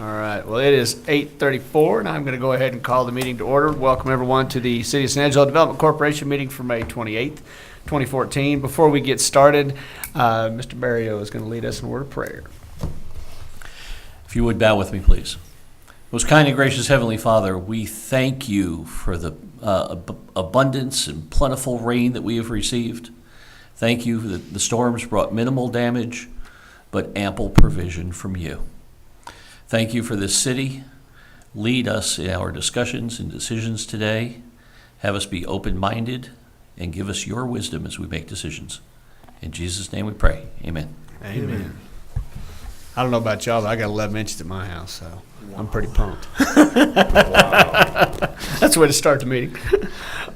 All right, well, it is 8:34, and I'm going to go ahead and call the meeting to order. Welcome, everyone, to the City of San Angelo Development Corporation meeting for May 28th, 2014. Before we get started, Mr. Barrio is going to lead us in a word of prayer. If you would bow with me, please. Most kind and gracious Heavenly Father, we thank you for the abundance and plentiful rain that we have received. Thank you that the storms brought minimal damage, but ample provision from you. Thank you for this city. Lead us in our discussions and decisions today. Have us be open-minded and give us your wisdom as we make decisions. In Jesus' name we pray. Amen. Amen. I don't know about y'all, but I got 11 inches at my house, so I'm pretty pumped. That's the way to start the meeting.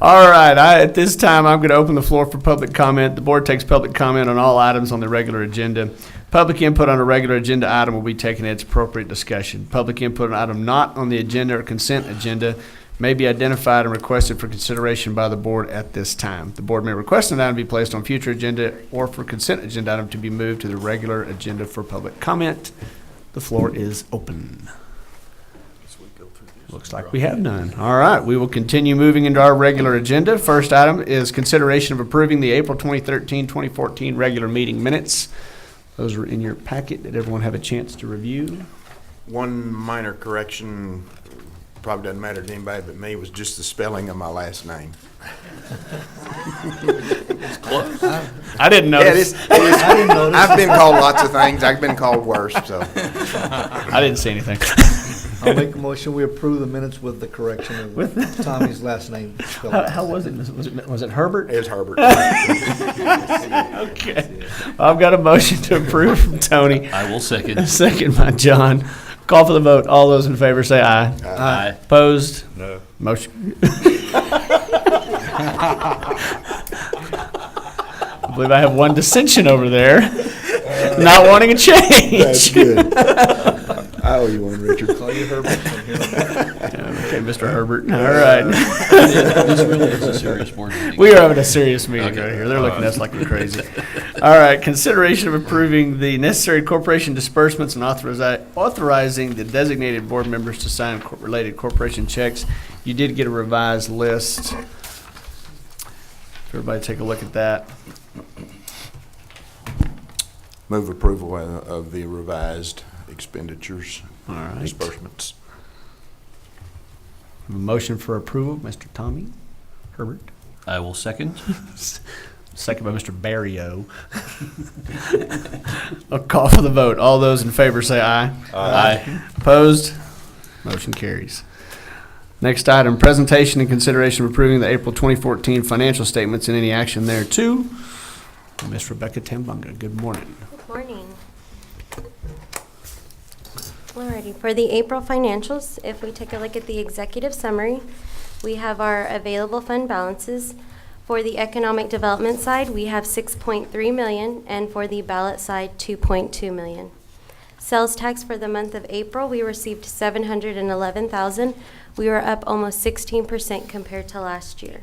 All right, at this time, I'm going to open the floor for public comment. The board takes public comment on all items on the regular agenda. Public input on a regular agenda item will be taken at its appropriate discussion. Public input on an item not on the agenda or consent agenda may be identified and requested for consideration by the board at this time. The board may request an item be placed on future agenda or for consent agenda item to be moved to the regular agenda for public comment. The floor is open. Looks like we have none. All right, we will continue moving into our regular agenda. First item is consideration of approving the April 2013-2014 regular meeting minutes. Those are in your packet. Did everyone have a chance to review? One minor correction, probably doesn't matter to anybody but me, was just the spelling of my last name. I didn't notice. I didn't notice. I've been called lots of things. I've been called worse, so. I didn't see anything. I'll make a motion, we approve the minutes with the correction of Tommy's last name. How was it? Was it Herbert? It was Herbert. Okay. I've got a motion to approve from Tony. I will second. A second by John. Call for the vote. All those in favor say aye. Aye. Opposed? No. Motion. I believe I have one dissension over there. Not wanting a change. That's good. I owe you one, Richard. Call you Herbert from here. Okay, Mr. Herbert. All right. This really is a serious board meeting. We are having a serious meeting Okay. right here. They're looking at us like we're crazy. All right. Consideration of approving the necessary corporation disbursements and authorizing the designated board members to sign related corporation checks. You did get a revised list. Everybody take a look at that. Move approval of the revised expenditures, All right. disbursements. A motion for approval, Mr. Tommy Herbert. I will second. Second by Mr. Barrio. I'll call for the vote. All those in favor say aye. Aye. Opposed? Motion carries. Next item, presentation and consideration of approving the April 2014 financial statements and any action thereto. Ms. Rebecca Tambunga, good morning. Good morning. Alrighty, for the April financials, if we take a look at the executive summary, we have our available fund balances. For the economic development side, we have $6.3 million, and for the ballot side, $2.2 million. Sales tax for the month of April, we received $711,000. We were up almost 16% compared to last year.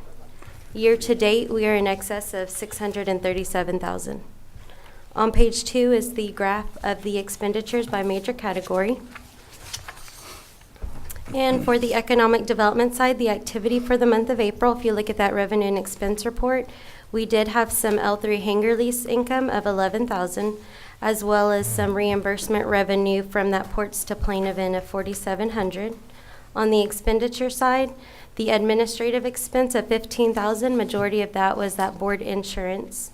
Year to date, we are in excess of $637,000. On page 2 is the graph of the expenditures by major category. And for the economic development side, the activity for the month of April, if you look at that revenue and expense report, we did have some L3 hangar lease income of $11,000, as well as some reimbursement revenue from that Ports to Plane event of $4,700. On the expenditure side, the administrative expense of $15,000, majority of that was that board insurance.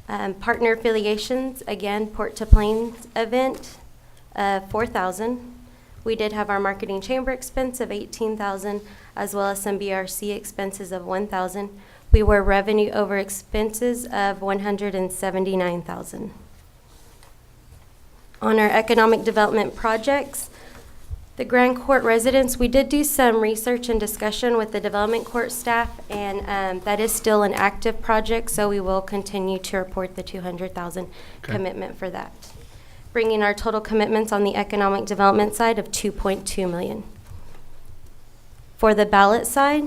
Partner affiliations, again, Port to Plane event, $4,000. We did have our marketing chamber expense of $18,000, as well as some BRC expenses of $1,000. We were revenue over expenses of $179,000. On our economic development projects, the Grand Court residents, we did do some research and discussion with the development court staff, and that is still an active project, so we will continue to report the $200,000 commitment for that, bringing our total commitments on the economic development side of $2.2 million. For the ballot side,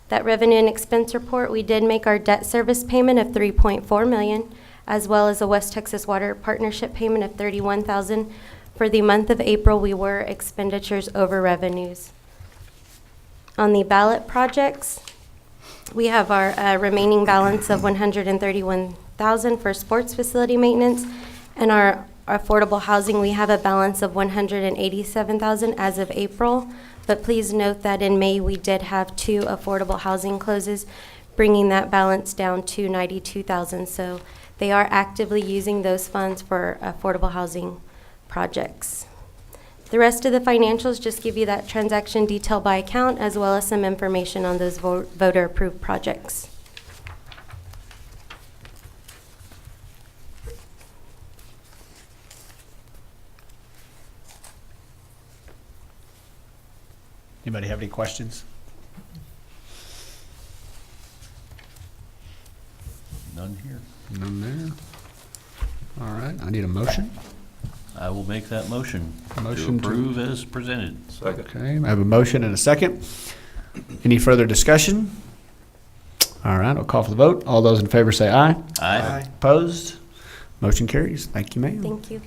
that revenue and expense report, we did make our debt service payment of $3.4 million, as well as a West Texas Water Partnership payment of $31,000. For the month of April, we were expenditures over revenues. On the ballot projects, we have our remaining balance of $131,000 for sports facility maintenance, and our affordable housing, we have a balance of $187,000 as of April. But please note that in May, we did have 2 affordable housing closes, bringing that balance down to $92,000. So they are actively using those funds for affordable housing projects. The rest of the financials just give you that transaction detail by account, as well as some information on those voter-approved projects. Anybody have any questions? None here. None there. All right, I need a motion. I will make that motion Motion to to- approve as presented. Okay, I have a motion and a second. Any further discussion? All right, I'll call for the vote. All those in favor say aye. Aye. Opposed? Motion carries. Thank you, ma'am. Thank you.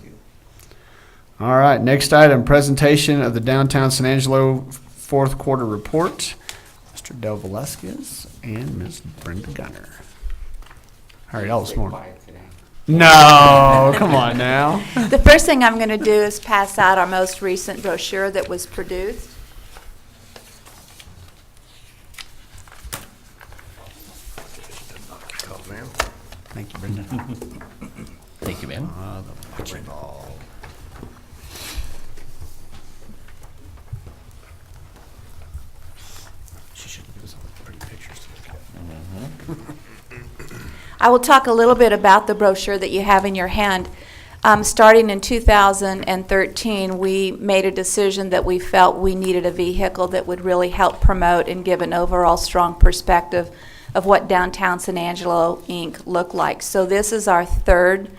All right, next item, presentation of the Downtown San Angelo fourth quarter report. Mr. Del Velasquez and Ms. Brenda Gunner. How are y'all this morning? No, come on now. The first thing I'm going to do is pass out our most recent brochure that was produced. Oh, man. Thank you, Brenda. Thank you, ma'am. The volleyball. She should give us all the pretty pictures to look at. I will talk a little bit about the brochure that you have in your hand. Starting in 2013, we made a decision that we felt we needed a vehicle that would really help promote and give an overall strong perspective of what Downtown San Angelo, Inc. looked like. So this is our third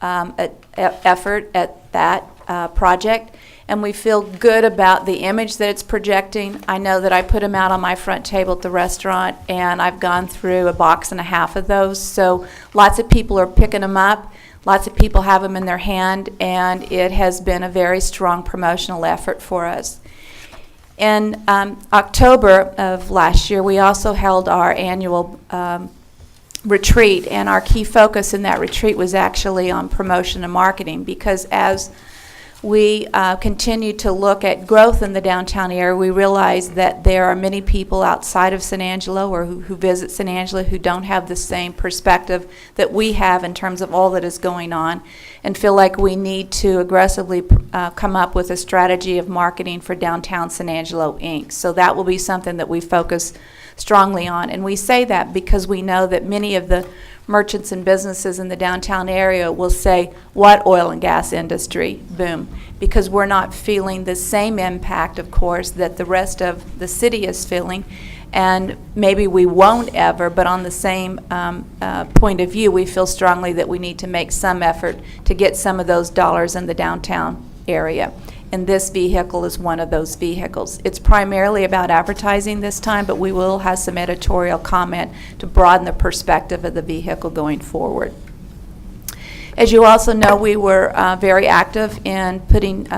effort at that project, and we feel good about the image that it's projecting. I know that I put them out on my front table at the restaurant, and I've gone through a box and a half of those, so lots of people are picking them up. Lots of people have them in their hand, and it has been a very strong promotional effort for us. In October of last year, we also held our annual retreat, and our key focus in that retreat was actually on promotion and marketing, because as we continue to look at growth in the downtown area, we realize that there are many people outside of San Angelo or who visit San Angelo who don't have the same perspective that we have in terms of all that is going on, and feel like we need to aggressively come up with a strategy of marketing for Downtown San Angelo, Inc. So that will be something that we focus strongly on. And we say that because we know that many of the merchants and businesses in the downtown area will say, what oil and gas industry? Boom. Because we're not feeling the same impact, of course, that the rest of the city is feeling. And maybe we won't ever, but on the same point of view, we feel strongly that we need to make some effort to get some of those dollars in the downtown area. And this vehicle is one of those vehicles. It's primarily about advertising this time, but we will have some editorial comment to broaden the perspective of the vehicle going forward. As you also know, we were very active in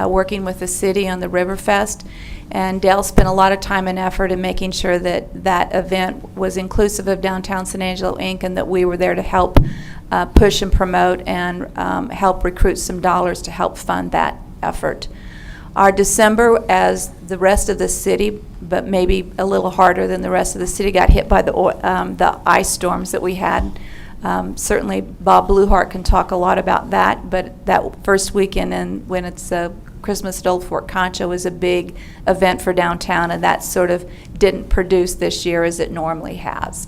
working with the city on the Riverfest, and Dale spent a lot of time and effort in making sure that that event was inclusive of Downtown San Angelo, Inc., and that we were there to help push and promote and help recruit some dollars to help fund that effort. Our December, as the rest of the city, but maybe a little harder than the rest of the city, got hit by the ice storms that we had. Certainly Bob Bluehart can talk a lot about that, but that first weekend, and when it's Christmas at Old Fort Concho, is a big event for downtown, and that sort of didn't produce this year as it normally has.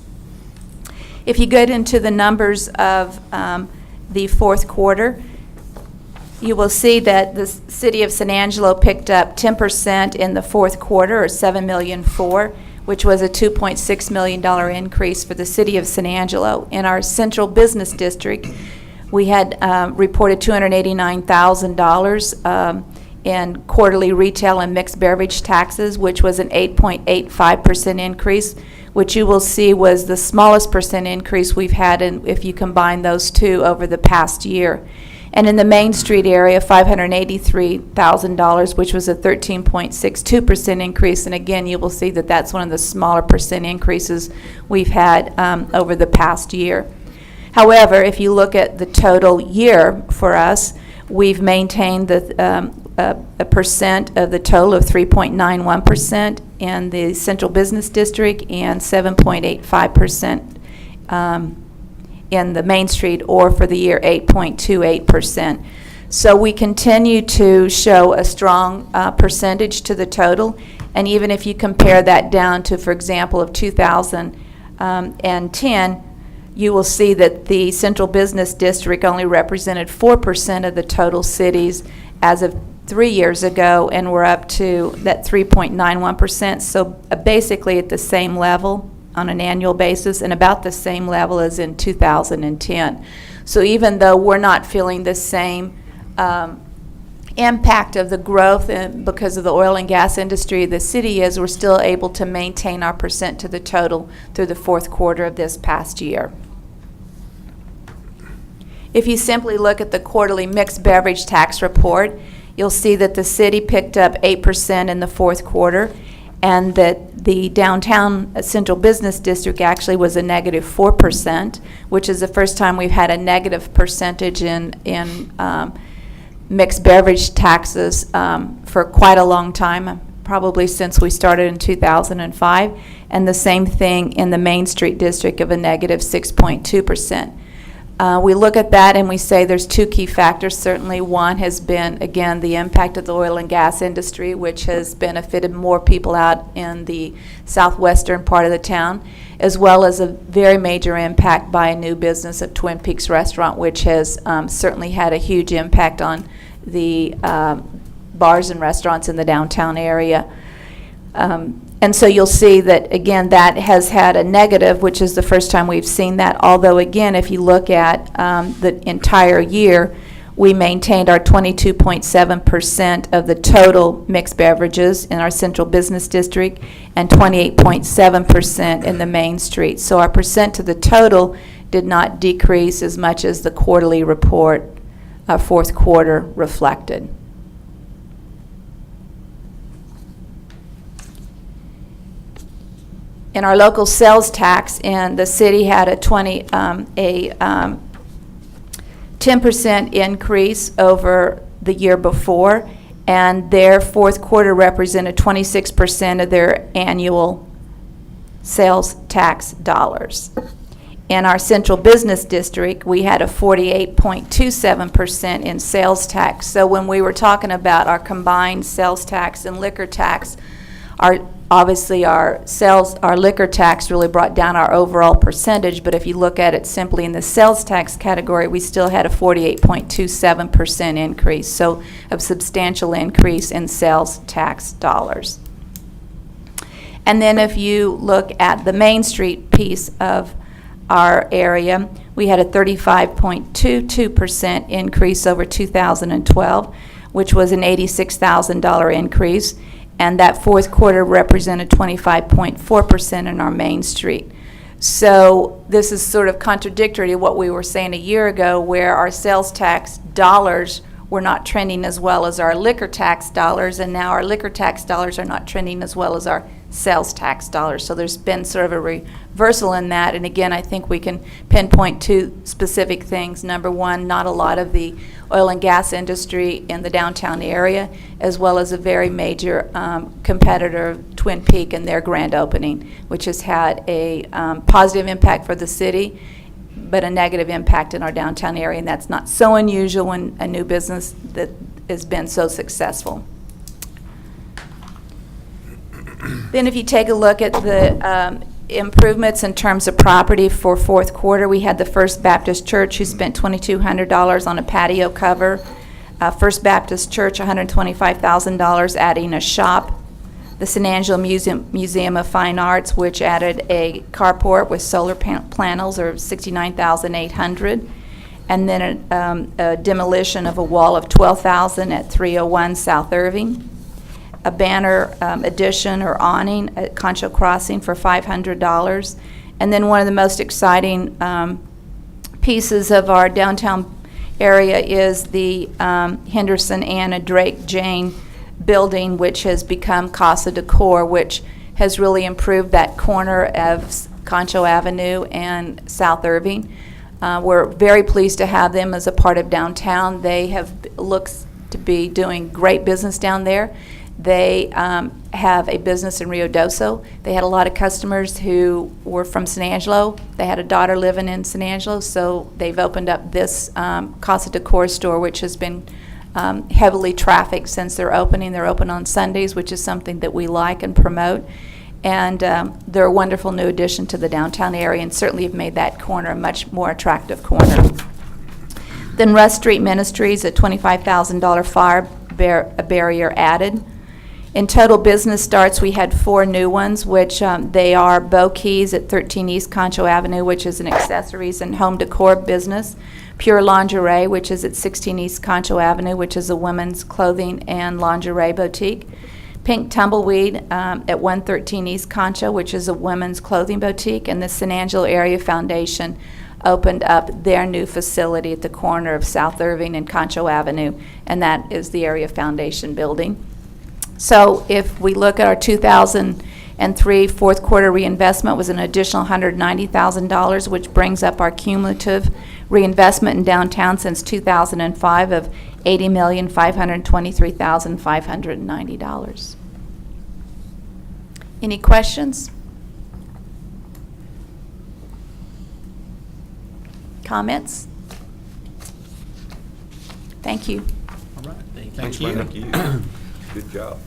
If you get into the numbers of the fourth quarter, you will see that the city of San Angelo picked up 10% in the fourth quarter, or $7.4 million, which was a $2.6 million increase for the city of San Angelo. In our central business district, we had reported $289,000 in quarterly retail and mixed beverage taxes, which was an 8.85% increase, which you will see was the smallest percent increase we've had if you combine those two over the past year. And in the Main Street area, $583,000, which was a 13.62% increase. And again, you will see that that's one of the smaller percent increases we've had over the past year. However, if you look at the total year for us, we've maintained a percent of the total of 3.91% in the Central Business District and 7.85% in the Main Street, or for the year 8.28%. So we continue to show a strong percentage to the total, and even if you compare that down to, for example, of 2010, you will see that the Central Business District only represented 4% of the total cities as of 3 years ago, and we're up to that 3.91%. So basically at the same level on an annual basis, and about the same level as in 2010. So even though we're not feeling the same impact of the growth because of the oil and gas industry the city is, we're still able to maintain our percent to the total through the fourth quarter of this past year. If you simply look at the quarterly mixed beverage tax report, you'll see that the city picked up 8% in the fourth quarter, and that the downtown Central Business District actually was a negative 4%, which is the first time we've had a negative percentage in mixed beverage taxes for quite a long time, probably since we started in 2005, and the same thing in the Main Street District of a negative 6.2%. We look at that and we say there's two key factors. Certainly one has been, again, the impact of the oil and gas industry, which has benefited more people out in the southwestern part of the town, as well as a very major impact by a new business of Twin Peaks Restaurant, which has certainly had a huge impact on the bars and restaurants in the downtown area. And so you'll see that, again, that has had a negative, which is the first time we've seen that. Although, again, if you look at the entire year, we maintained our 22.7% of the total mixed beverages in our Central Business District and 28.7% in the Main Street. So our percent to the total did not decrease as much as the quarterly report, fourth quarter, reflected. In our local sales tax, and the city had a 10% increase over the year before, and their fourth quarter represented 26% of their annual sales tax dollars. In our Central Business District, we had a 48.27% in sales tax. So when we were talking about our combined sales tax and liquor tax, obviously our liquor tax really brought down our overall percentage, but if you look at it simply in the sales tax category, we still had a 48.27% increase, so a substantial increase in sales tax dollars. And then if you look at the Main Street piece of our area, we had a 35.22% increase over 2012, which was an $86,000 increase. And that fourth quarter represented 25.4% in our Main Street. So this is sort of contradictory to what we were saying a year ago, where our sales tax dollars were not trending as well as our liquor tax dollars, and now our liquor tax dollars are not trending as well as our sales tax dollars. So there's been sort of a reversal in that, and again, I think we can pinpoint two specific things. Number one, not a lot of the oil and gas industry in the downtown area, as well as a very major competitor, Twin Peak, and their grand opening, which has had a positive impact for the city, but a negative impact in our downtown area, and that's not so unusual when a new business that has been so successful. Then if you take a look at the improvements in terms of property for fourth quarter, we had the First Baptist Church, who spent $2,200 on a patio cover. First Baptist Church, $125,000, adding a shop. The San Angelo Museum of Fine Arts, which added a carport with solar panels, or $69,800. And then a demolition of a wall of $12,000 at 301 South Irving. A banner addition or awning at Concho Crossing for $500. And then one of the most exciting pieces of our downtown area is the Henderson Anna Drake Jane building, which has become Casa Decor, which has really improved that corner of Concho Avenue and South Irving. We're very pleased to have them as a part of downtown. They looks to be doing great business down there. They have a business in Rio Doso. They had a lot of customers who were from San Angelo. They had a daughter living in San Angelo, so they've opened up this Casa Decor store, which has been heavily trafficked since their opening. They're open on Sundays, which is something that we like and promote. And they're a wonderful new addition to the downtown area, and certainly have made that corner a much more attractive corner. Then Russ Street Ministries, a $25,000 fire barrier added. In total business starts, we had 4 new ones, which they are Beau Keys at 13 East Concho Avenue, which is an accessories and home decor business. Pure Lingerie, which is at 16 East Concho Avenue, which is a women's clothing and lingerie boutique. Pink Tumbleweed at 113 East Concho, which is a women's clothing boutique. And the San Angelo Area Foundation opened up their new facility at the corner of South Irving and Concho Avenue, and that is the Area Foundation building. So if we look at our 2003 fourth quarter reinvestment was an additional $190,000, which brings up our cumulative reinvestment in downtown since 2005 of $80,523,590. Any questions? Comments? Thank you. All right. Thanks, you. Thank you. Good job.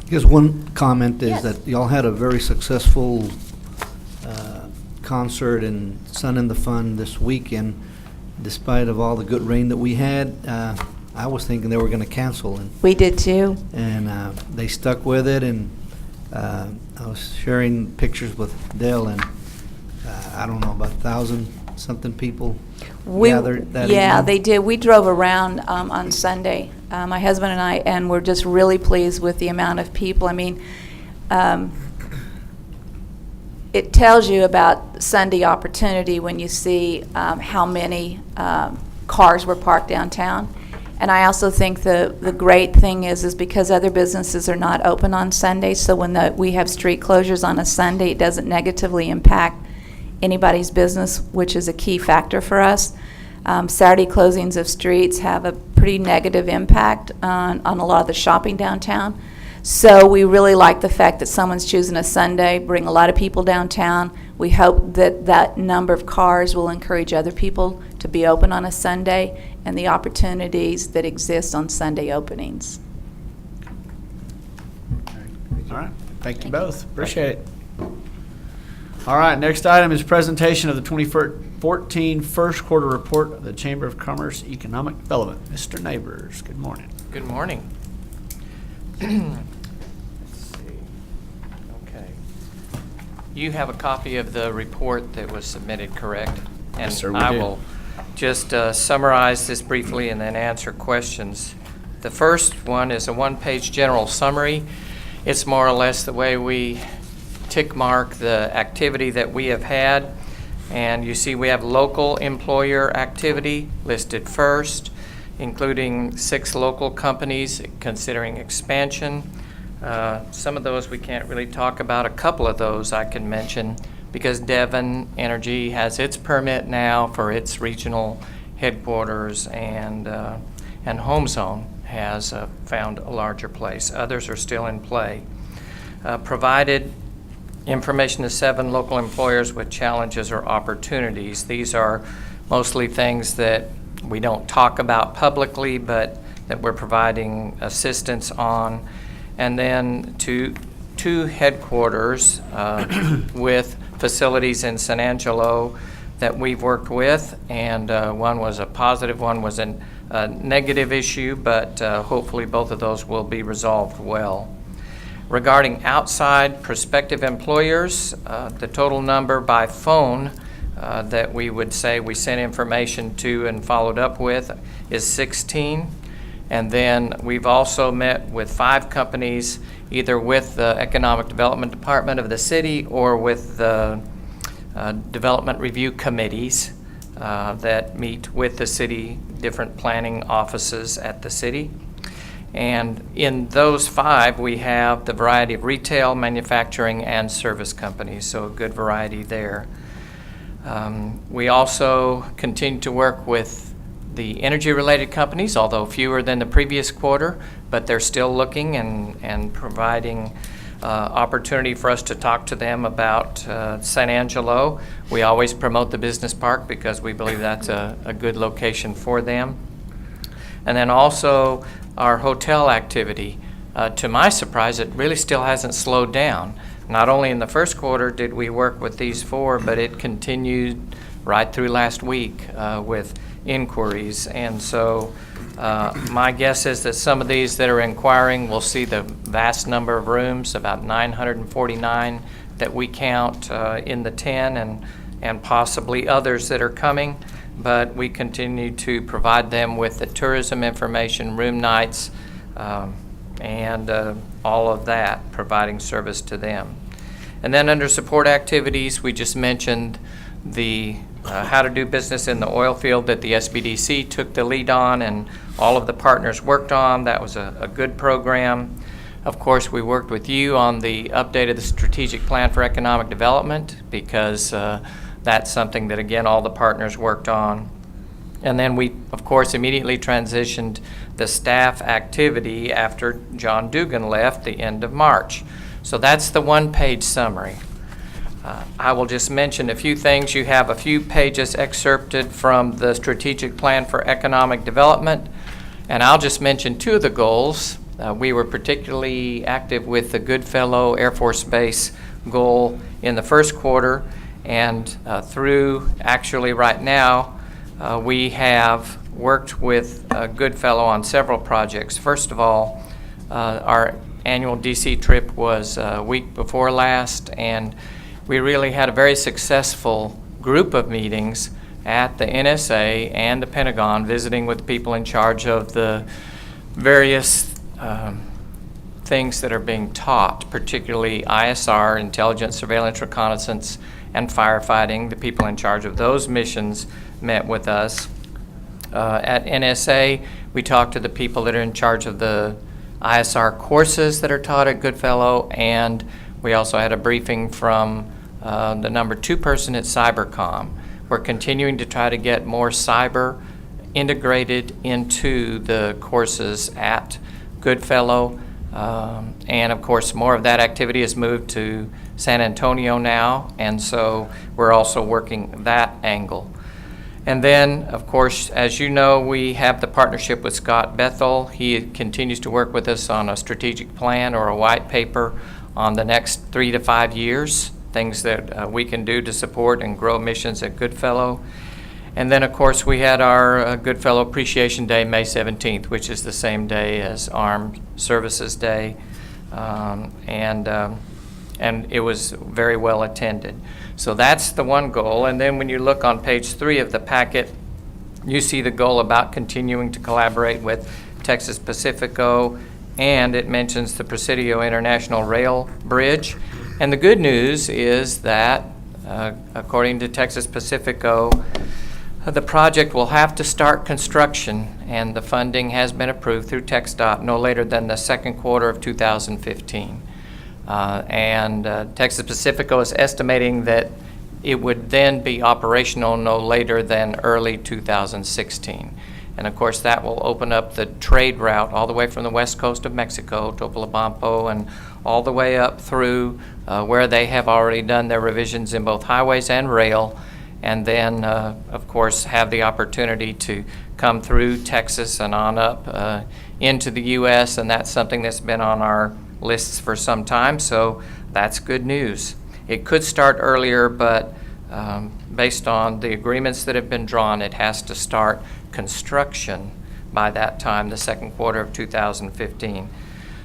Just one comment is Yes. that y'all had a very successful concert and Sun in the Fun this weekend. Despite of all the good rain that we had, I was thinking they were going to cancel, We did too. and they stuck with it. And I was sharing pictures with Dale, and I don't know, about 1,000-something people gathered that Yeah, evening. they did. We drove around on Sunday, my husband and I, and we're just really pleased with the amount of people. I mean, it tells you about Sunday opportunity when you see how many cars were parked downtown. And I also think the great thing is because other businesses are not open on Sunday, so when we have street closures on a Sunday, it doesn't negatively impact anybody's business, which is a key factor for us. Saturday closings of streets have a pretty negative impact on a lot of the shopping downtown. So we really like the fact that someone's choosing a Sunday, bring a lot of people downtown. We hope that that number of cars will encourage other people to be open on a Sunday and the opportunities that exist on Sunday openings. All right. Thank you both. Appreciate it. All right. Next item is presentation of the 2014 first quarter report of the Chamber of Commerce Economic Development. Mr. Neighbors, good morning. Good morning. Let's see. Okay. You have a copy of the report that was submitted, correct? Yes, sir, we And I do. will just summarize this briefly and then answer questions. The first one is a one-page general summary. It's more or less the way we tick mark the activity that we have had. And you see we have local employer activity listed first, including 6 local companies considering expansion. Some of those we can't really talk about. A couple of those I can mention because Devon Energy has its permit now for its regional headquarters, and Home Zone has found a larger place. Others are still in play. Provided information to 7 local employers with challenges or opportunities. These are mostly things that we don't talk about publicly, but that we're providing assistance on. And then two headquarters with facilities in San Angelo that we've worked with, and one was a positive, one was a negative issue, but hopefully both of those will be resolved well. Regarding outside prospective employers, the total number by phone that we would say we sent information to and followed up with is 16. And then we've also met with 5 companies, either with the Economic Development Department of the city or with the Development Review Committees that meet with the city, different planning offices at the city. And in those 5, we have the variety of retail, manufacturing, and service companies, so a good variety there. We also continue to work with the energy-related companies, although fewer than the previous quarter, but they're still looking and providing opportunity for us to talk to them about San Angelo. We always promote the business park because we believe that's a good location for them. And then also our hotel activity. To my surprise, it really still hasn't slowed down. Not only in the first quarter did we work with these 4, but it continued right through last week with inquiries. And so my guess is that some of these that are inquiring will see the vast number of rooms, about 949 that we count in the 10, and possibly others that are coming. But we continue to provide them with the tourism information, room nights, and all of that, providing service to them. And then under support activities, we just mentioned the how to do business in the oil field that the SBDC took the lead on and all of the partners worked on. That was a good program. Of course, we worked with you on the update of the strategic plan for economic development because that's something that, again, all the partners worked on. And then we, of course, immediately transitioned the staff activity after John Dugan left the end of March. So that's the one-page summary. I will just mention a few things. You have a few pages excerpted from the strategic plan for economic development, and I'll just mention 2 of the goals. We were particularly active with the Goodfellow Air Force Base goal in the first quarter, and through actually right now, we have worked with Goodfellow on several projects. First of all, our annual DC trip was a week before last, and we really had a very successful group of meetings at the NSA and the Pentagon, visiting with people in charge of the various things that are being taught, particularly ISR, intelligence, surveillance, reconnaissance, and firefighting. The people in charge of those missions met with us. At NSA, we talked to the people that are in charge of the ISR courses that are taught at Goodfellow, and we also had a briefing from the number 2 person at Cybercom. We're continuing to try to get more cyber integrated into the courses at Goodfellow, and of course more of that activity has moved to San Antonio now, and so we're also working that angle. And then, of course, as you know, we have the partnership with Scott Bethel. He continues to work with us on a strategic plan or a white paper on the next 3 to 5 years, things that we can do to support and grow missions at Goodfellow. And then, of course, we had our Goodfellow Appreciation Day, May 17th, which is the same day as Armed Services Day, and it was very well attended. So that's the one goal. And then when you look on page 3 of the packet, you see the goal about continuing to collaborate with Texas Pacifico, and it mentions the Presidio International Rail Bridge. And the good news is that, according to Texas Pacifico, the project will have to start construction, and the funding has been approved through TxDOT no later than the second quarter of 2015. Texas Pacifico is estimating that it would then be operational no later than early 2016. And of course, that will open up the trade route all the way from the west coast of Mexico, Topolobampo, and all the way up through where they have already done their revisions in both highways and rail, and then, of course, have the opportunity to come through Texas and on up into the U.S., and that's something that's been on our lists for some time, so that's good news. It could start earlier, but based on the agreements that have been drawn, it has to start construction by that time, the second quarter of 2015.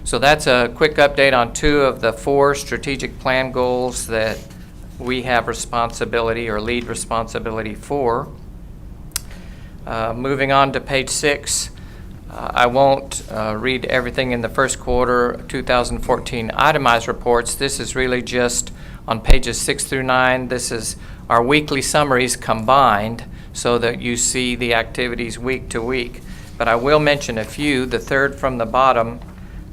So that's a quick update on 2 of the 4 strategic plan goals that we have responsibility or lead responsibility for. Moving on to page 6, I won't read everything in the first quarter 2014 itemized reports. This is really just on pages 6 through 9. This is our weekly summaries combined. so that you see the activities week to week. But I will mention a few. The third from the bottom,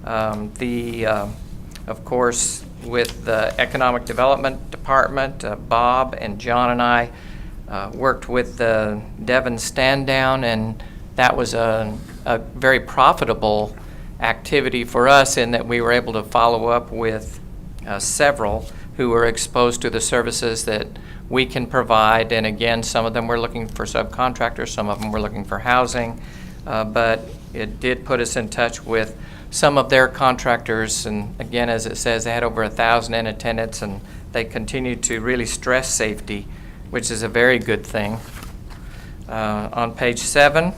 of course, with the Economic Development Department, Bob and John and I worked with the Devon Stand Down, and that was a very profitable activity for us in that we were able to follow up with several who were exposed to the services that we can provide. And again, some of them were looking for subcontractors, some of them were looking for housing, but it did put us in touch with some of their contractors. And again, as it says, they had over 1,000 in attendance, and they continued to really stress safety, which is a very good thing. On page 7,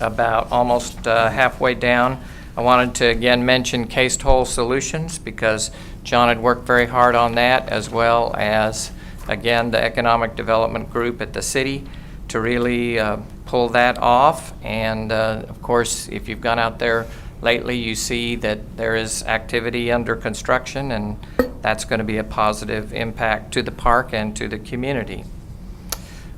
about almost halfway down, I wanted to again mention cased hole solutions because John had worked very hard on that, as well as again the economic development group at the city to really pull that off. And of course, if you've gone out there lately, you see that there is activity under construction, and that's going to be a positive impact to the park and to the community.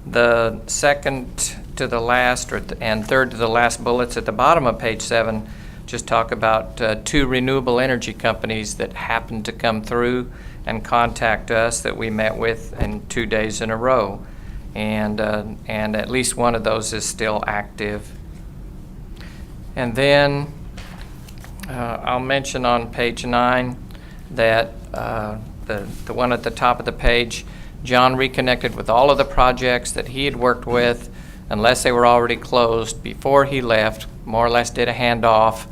The second to the last and third to the last bullets at the bottom of page 7 just talk about 2 renewable energy companies that happened to come through and contact us that we met with in 2 days in a row. And at least one of those is still active. And then I'll mention on page 9 that the one at the top of the page, John reconnected with all of the projects that he had worked with, unless they were already closed, before he left, more or less did a handoff,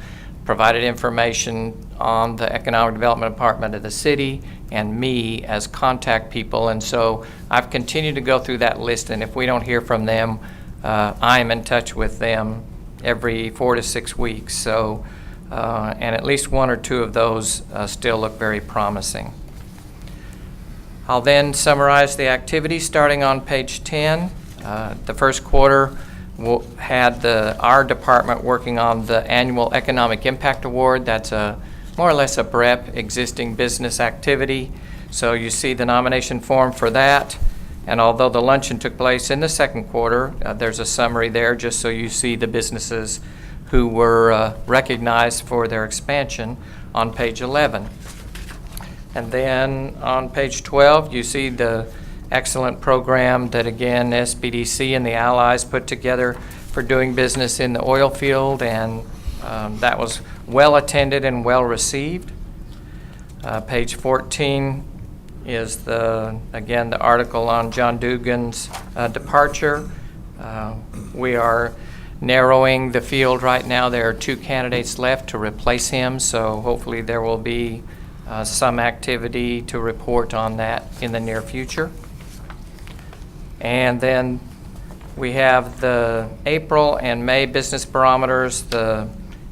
provided information on the Economic Development Department of the city and me as contact people. And so I've continued to go through that list, and if we don't hear from them, I'm in touch with them every 4 to 6 weeks. So, and at least 1 or 2 of those still look very promising. I'll then summarize the activities starting on page 10. The first quarter had our department working on the annual Economic Impact Award. That's more or less a BREP, existing business activity. So you see the nomination form for that. And although the luncheon took place in the second quarter, there's a summary there just so you see the businesses who were recognized for their expansion on page 11. And then on page 12, you see the excellent program that, again, SBDC and the Allies put together for doing business in the oil field, and that was well attended and well received. Page 14 is again the article on John Dugan's departure. We are narrowing the field right now. There are 2 candidates left to replace him, so hopefully there will be some activity to report on that in the near future. And then we have the April and May business barometers. The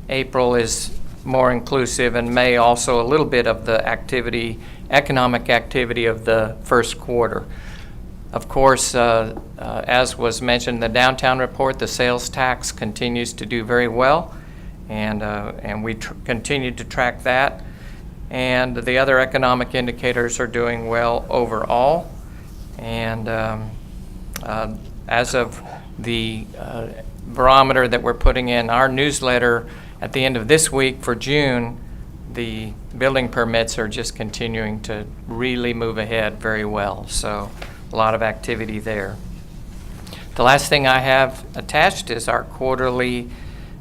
April is more inclusive, and May also a little bit of the economic activity of the first quarter. Of course, as was mentioned in the downtown report, the sales tax continues to do very well, and we continue to track that. And the other economic indicators are doing well overall. And as of the barometer that we're putting in our newsletter at the end of this week for June, the building permits are just continuing to really move ahead very well. So a lot of activity there. The last thing I have attached is our quarterly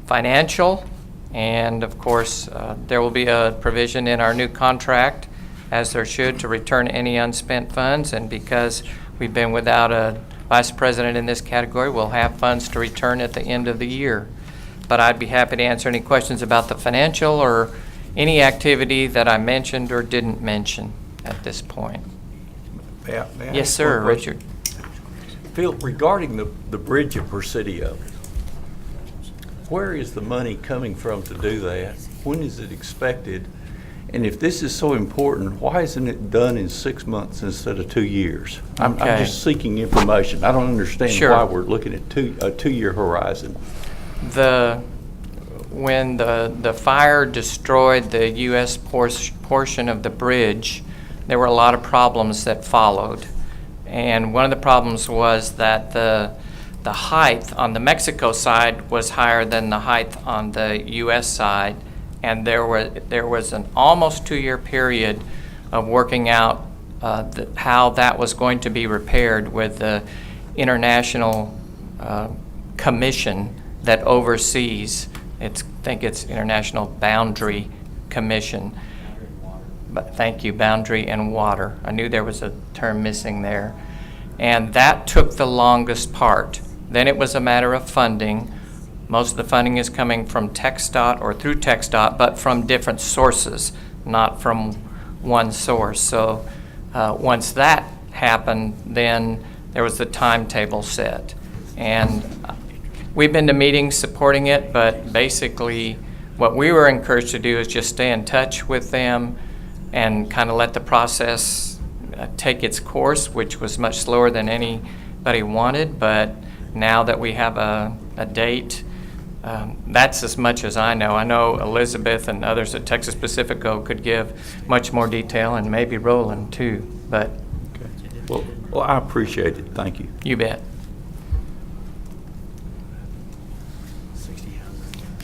financial. And of course, there will be a provision in our new contract, as there should, to return any unspent funds. And because we've been without a vice president in this category, we'll have funds to return at the end of the year. But I'd be happy to answer any questions about the financial or any activity that I mentioned or didn't mention at this point. May I Yes, ask sir, one question? Richard. Phil, regarding the bridge at Presidio, where is the money coming from to do that? When is it expected? And if this is so important, why isn't it done in 6 months instead of 2 years? I'm Okay. just seeking information. I don't understand Sure. why we're looking at a 2-year horizon. When the fire destroyed the U.S. portion of the bridge, there were a lot of problems that followed. And one of the problems was that the the height on the Mexico side was higher than the height on the U.S. side, and there was an almost 2-year period of working out how that was going to be repaired with the international commission that oversees. I think it's International Boundary Commission. But thank you, Boundary and Water. I knew there was a term missing there. And that took the longest part. Then it was a matter of funding. Most of the funding is coming from TxDOT or through TxDOT, but from different sources, not from one source. So once that happened, then there was the timetable set. And we've been to meetings supporting it, but basically what we were encouraged to do is just stay in touch with them and kind of let the process take its course, which was much slower than anybody wanted. But now that we have a date, that's as much as I know. I know Elizabeth and others at Texas Pacifico could give much more detail, and maybe Roland too, but Okay. Well, I appreciate it. Thank you. you bet.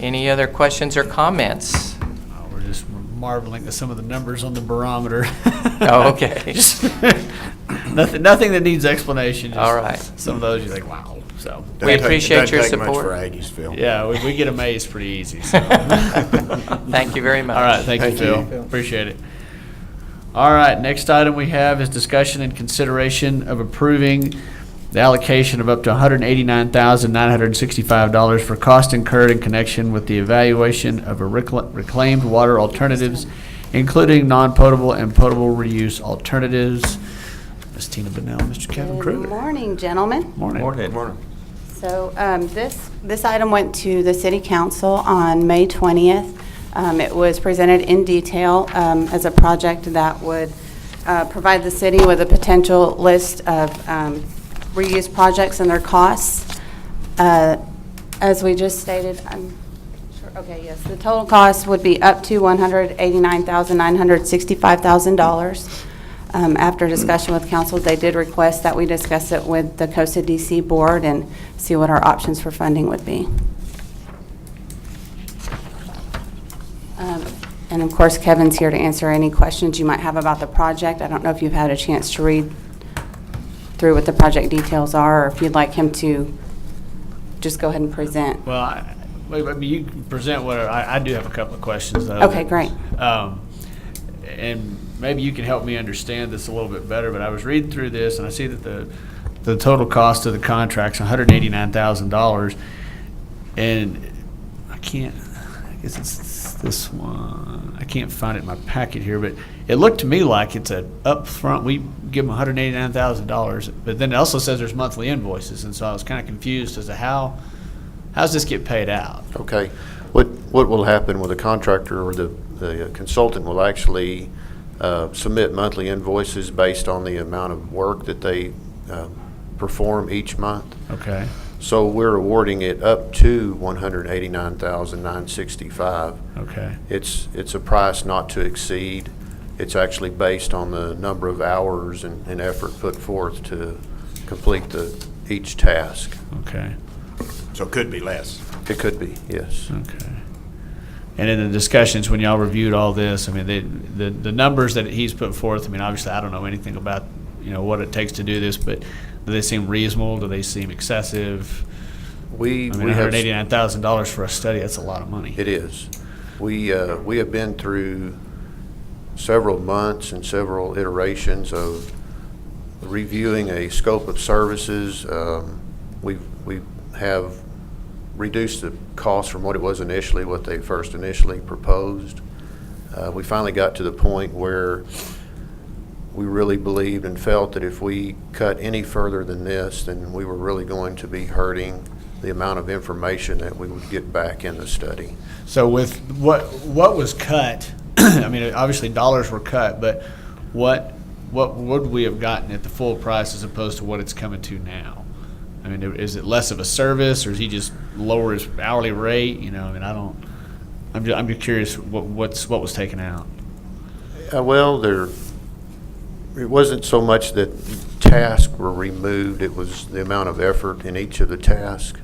Any other questions or comments? Oh, we're just marveling at some of the numbers on the barometer. Oh, okay. Nothing that needs explanation. Just All right. Some of those you're like, wow. So We appreciate your Doesn't take much support. for Aggies, Phil. yeah, we get amazed pretty easy. So. Thank you very much. All right, thank you, Phil. Appreciate it. All right, next item we have is discussion and consideration of approving the allocation of up to $189,965 for cost incurred in connection with the evaluation of a reclaimed water alternatives, including non-potable and potable reuse alternatives. Ms. Tina Bennell, Mr. Kevin Good Kruger. morning, gentlemen. Morning. Morning. So this item went to the city council on May 20th. It was presented in detail as a project that would provide the city with a potential list of reuse projects and their costs. As we just stated, I'm sure, okay, yes, the total cost would be up to $189,965,000. After discussion with council, they did request that we discuss it with the COSA DC board and see what our options for funding would be. And of course, Kevin's here to answer any questions you might have about the project. I don't know if you've had a chance to read through what the project details are, or if you'd like him to just go ahead and present. Well, I mean, you can present what I do have a couple of questions, though. Okay, great. And maybe you can help me understand this a little bit better, but I was reading through this, and I see that the total cost of the contract's $189,000, and I guess it's this one. I can't find it in my packet here, but it looked to me like it's a upfront. We give them $189,000, but then it also says there's monthly invoices, and so I was kind of confused as to how's this get paid out? Okay. What will happen with the contractor or the consultant will actually submit monthly invoices based on the amount of work that they perform each month. Okay. So we're awarding it up to $189,965. Okay. It's a price not to exceed. It's actually based on the number of hours and effort put forth to complete each task. Okay. So it could be less. It could be, yes. Okay. And in the discussions, when y'all reviewed all this, I mean, the numbers that he's put forth, I mean, obviously, I don't know anything about, what it takes to do this, but do they seem reasonable? Do they seem excessive? We have $189,000 for a study, that's a lot of money. It is. We have been through several months and several iterations of reviewing a scope of services. We have reduced the cost from what it was initially, what they first initially proposed. We finally got to the point where we really believed and felt that if we cut any further than this, then we were really going to be hurting the amount of information that we would get back in the study. So with what was cut, I mean, obviously dollars were cut, but what would we have gotten at the full price as opposed to what it's coming to now? I mean, is it less of a service, or is he just lower his hourly rate? I mean, I'm just curious what was taken out. Well, it wasn't so much that tasks were removed, it was the amount of effort in each of the tasks.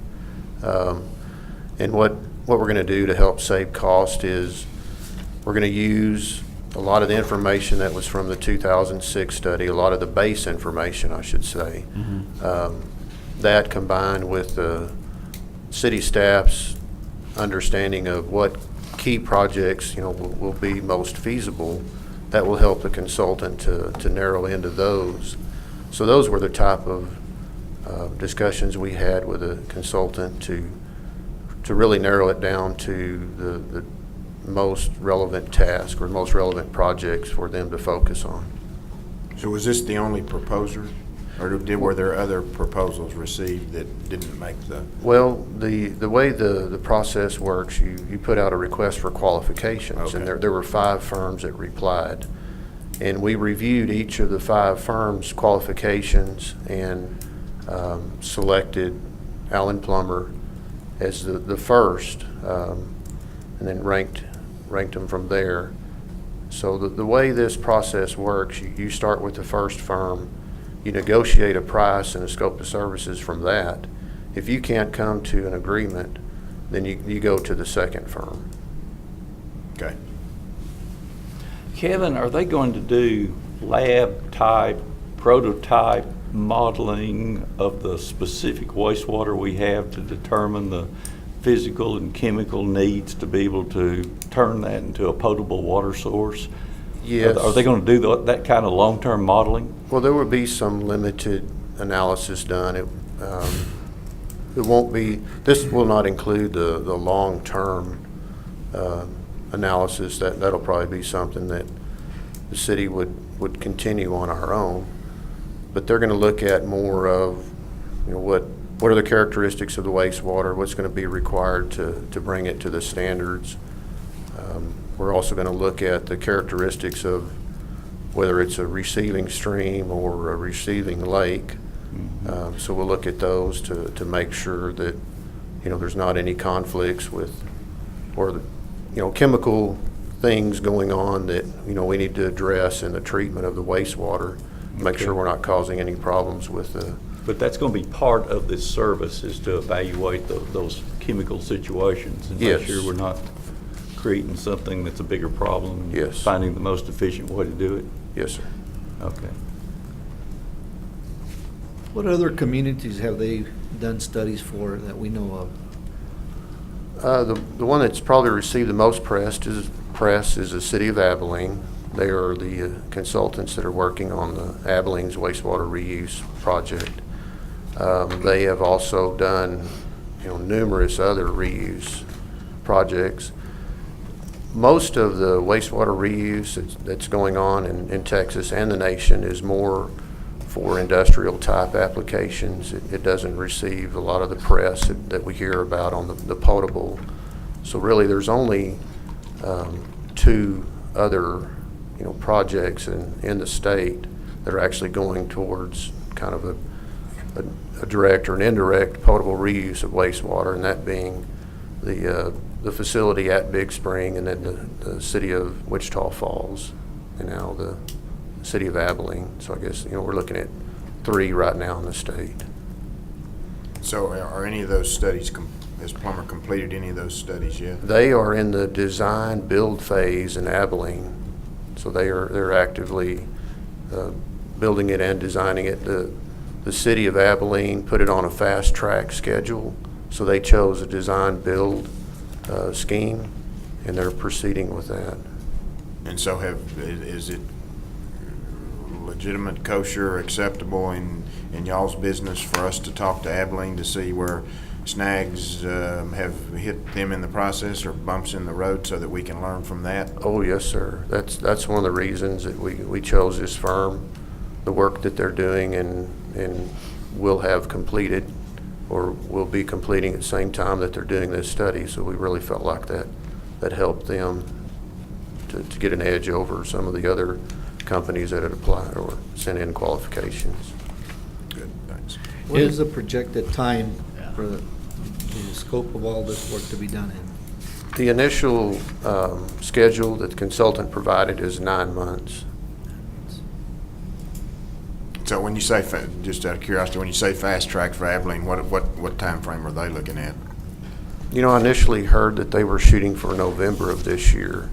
And what we're going to do to help save cost is we're going to use a lot of the information that was from the 2006 study, a lot of the base information, I should say. That combined with the city staff's understanding of what key projects, will be most feasible, that will help the consultant to narrow into those. So those were the type of discussions we had with a consultant to really narrow it down to the most relevant task or most relevant projects for them to focus on. So was this the only proposer, or were there other proposals received that didn't make the? Well, the way the process works, you put out a request for qualifications, and Okay. there were 5 firms that replied. And we reviewed each of the 5 firms' qualifications and selected Allen Plummer as the first, and then ranked them from there. So the way this process works, you start with the first firm, you negotiate a price and a scope of services from that. If you can't come to an agreement, then you go to the second firm. Okay. Kevin, are they going to do lab type, prototype modeling of the specific wastewater we have to determine the physical and chemical needs to be able to turn that into a potable water source? Yes. Are they going to do that kind of long-term modeling? Well, there will be some limited analysis done. It won't be, this will not include the long-term analysis. That'll probably be something that the city would continue on our own. But they're going to look at more of, what are the characteristics of the wastewater, what's going to be required to bring it to the standards. We're also going to look at the characteristics of whether it's a receiving stream or a receiving lake. So we'll look at those to make sure that, there's not any conflicts with, or, chemical things going on that, we need to address in the treatment of the wastewater. Make sure we're not causing any problems with the. But that's going to be part of this service, is to evaluate those chemical situations and Yes. make sure we're not creating something that's a bigger problem. And Yes. finding the most efficient way to do it. Yes, sir. Okay. What other communities have they done studies for that we know of? The one that's probably received the most press is the city of Abilene. They are the consultants that are working on the Abilene's wastewater reuse project. They have also done, numerous other reuse projects. Most of the wastewater reuse that's going on in Texas and the nation is more for industrial type applications. It doesn't receive a lot of the press that we hear about on the potable. So really there's only 2 other projects in the state that are actually going towards kind of a direct or an indirect potable reuse of wastewater, and that being the facility at Big Spring, and then the city of Wichita Falls, and now the city of Abilene. So I guess, we're looking at 3 right now in the state. So are any of those studies, has Plummer completed any of those studies yet? They are in the design build phase in Abilene. So they're actively building it and designing it. The city of Abilene put it on a fast track schedule. So they chose a design build scheme, and they're proceeding with that. And so is it legitimate, kosher, acceptable in y'all's business for us to talk to Abilene to see where snags have hit them in the process or bumps in the road so that we can learn from that? Oh, yes, sir. That's one of the reasons that we chose this firm, the work that they're doing and will have completed or will be completing at the same time that they're doing this study. So we really felt like that helped them to get an edge over some of the other companies that had applied or sent in qualifications. Good, thanks. What is the projected time for the scope of all this work to be done in? The initial schedule that the consultant provided is 9 months. So when you say, just out of curiosity, when you say fast track for Abilene, what time frame are they looking at? You know, I initially heard that they were shooting for November of this year,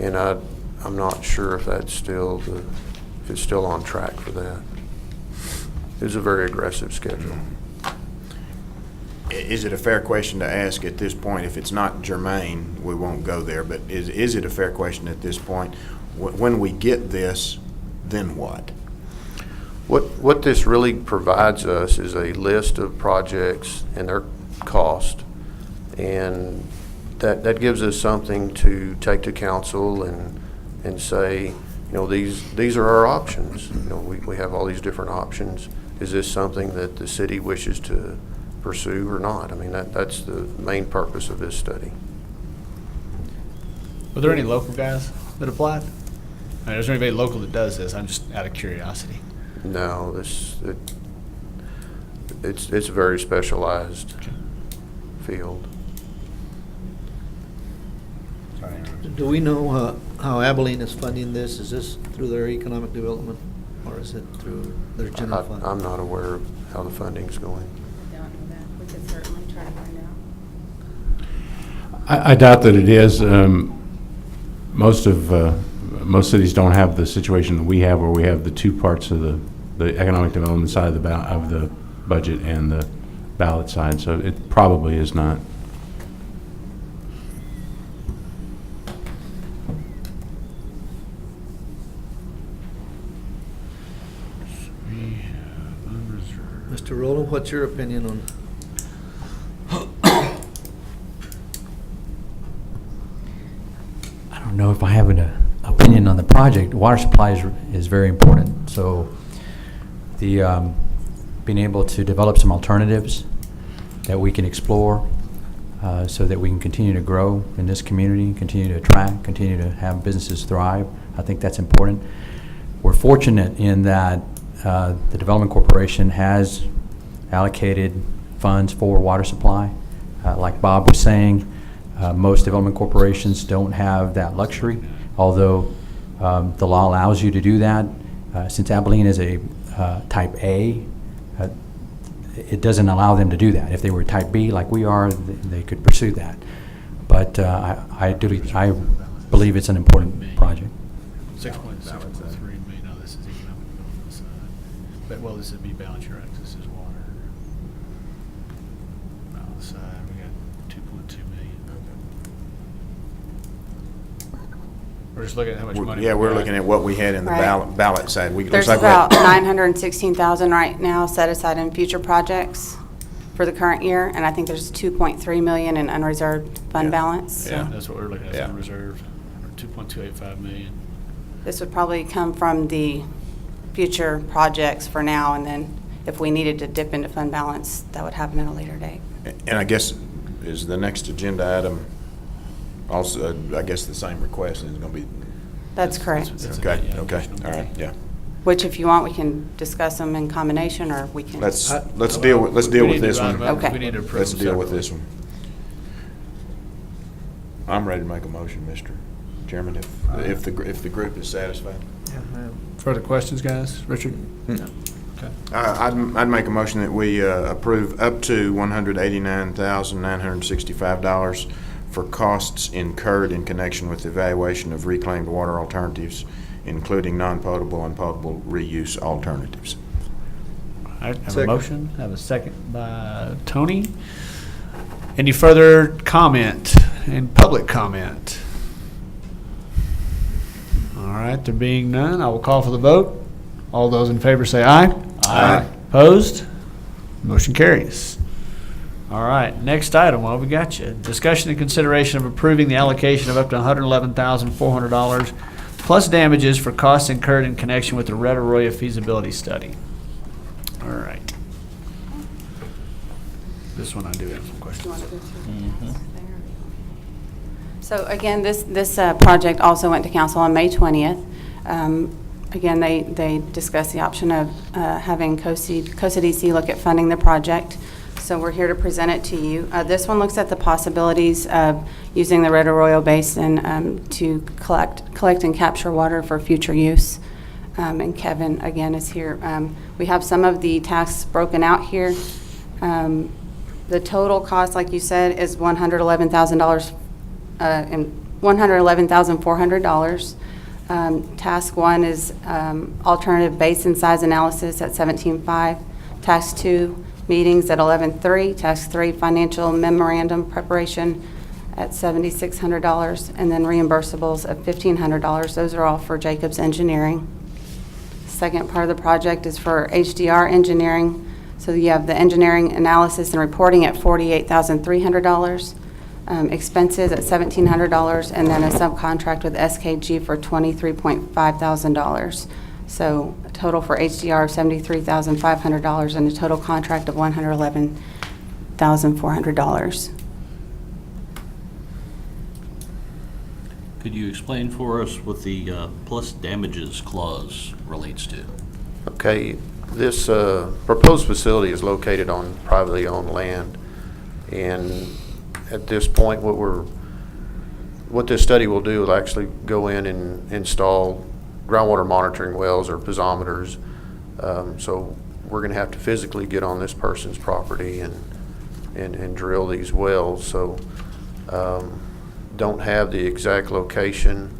and I'm not sure if that's still if it's still on track for that. It was a very aggressive schedule. Is it a fair question to ask at this point? If it's not germane, we won't go there, but is it a fair question at this point? When we get this, then what? What this really provides us is a list of projects and their cost, and that gives us something to take to council and say, you know, these are our options. You know, we have all these different options. Is this something that the city wishes to pursue or not? I mean, that's the main purpose of this study. Were there any local guys that applied? I mean, is there anybody local that does this? I'm just out of curiosity. No, it's a very specialized field. Do we know how Abilene is funding this? Is this through their economic development, or is it through their general fund? I'm not aware of how the funding's going. Don't know that. We could certainly try to find out. I doubt that it is. Most cities don't have the situation that we have, where we have the two parts of the economic development side of the budget and the ballot side. So it probably is not. Mr. Rowland, what's your opinion on? I don't know if I have an opinion on the project. Water supply is very important. So the being able to develop some alternatives that we can explore so that we can continue to grow in this community, continue to attract, continue to have businesses thrive, I think that's important. We're fortunate in that the Development Corporation has allocated funds for water supply. Like Bob was saying, most development corporations don't have that luxury, although the law allows you to do that. Since Abilene is a type A, it doesn't allow them to do that. If they were type B like we are, they could pursue that. But I believe it's an important project. 6.3 million. No, this is economic development side. But, well, this would be balance your access is water. Balance side, we got 2.2 million. We're just looking at how much money. Yeah, we're looking at what we had in the Right. ballot side. There's about 916,000 right now set aside in future projects for the current year, and I think there's 2.3 million in unreserved fund balance. Yeah, that's what we're looking at, Yeah. some reserve, 2.285 million. This would probably come from the future projects for now, and then if we needed to dip into fund balance, that would happen at a later date. And I guess, is the next agenda item also, I guess the same request is going to be? That's correct. That's Okay, yeah, okay, additional all right, money. yeah. Which, if you want, we can discuss them in combination, or we can. Let's deal with We need this to one. divide them up. Okay. We need to approve Let's them deal with separately. this one. I'm ready to make a motion, Mr. Chairman, if the group is satisfied. Further questions, guys? Richard? Okay. I'd make a motion that we approve up to $189,965 for costs incurred in connection with the evaluation of reclaimed water alternatives, including non-potable and potable reuse alternatives. All right, have a Second. motion, have a second by Tony. Any further comment and public comment? All right, there being none, I will call for the vote. All those in favor say aye. Aye. Opposed? Motion carries. All right, next item, well, we got you. Discussion and consideration of approving the allocation of up to $111,400 plus damages for costs incurred in connection with the Red Arroyo feasibility study. All right. This one I do have some questions. So again, this project also went to council on May 20th. Again, they discussed the option of having COSA-DC look at funding the project. So we're here to present it to you. This one looks at the possibilities of using the Red Arroyo Basin to collect and capture water for future use. and Kevin, again, is here. We have some of the tasks broken out here. The total cost, like you said, is $111,000, and $111,400. Task 1 is alternative basin size analysis at $17,500. Task 2, meetings at $11,300. Task 3, financial memorandum preparation at $7,600, and then reimbursables of $1,500. Those are all for Jacobs Engineering. Second part of the project is for HDR Engineering. So you have the engineering analysis and reporting at $48,300, expenses at $1,700, and then a subcontract with SKG for $23,500. So a total for HDR of $73,500 and a total contract of $111,400. Could you explain for us what the plus damages clause relates to? Okay, this proposed facility is located on privately owned land, and at this point, what this study will do will actually go in and install groundwater monitoring wells or piezometers. So we're going to have to physically get on this person's property and drill these wells. So don't have the exact location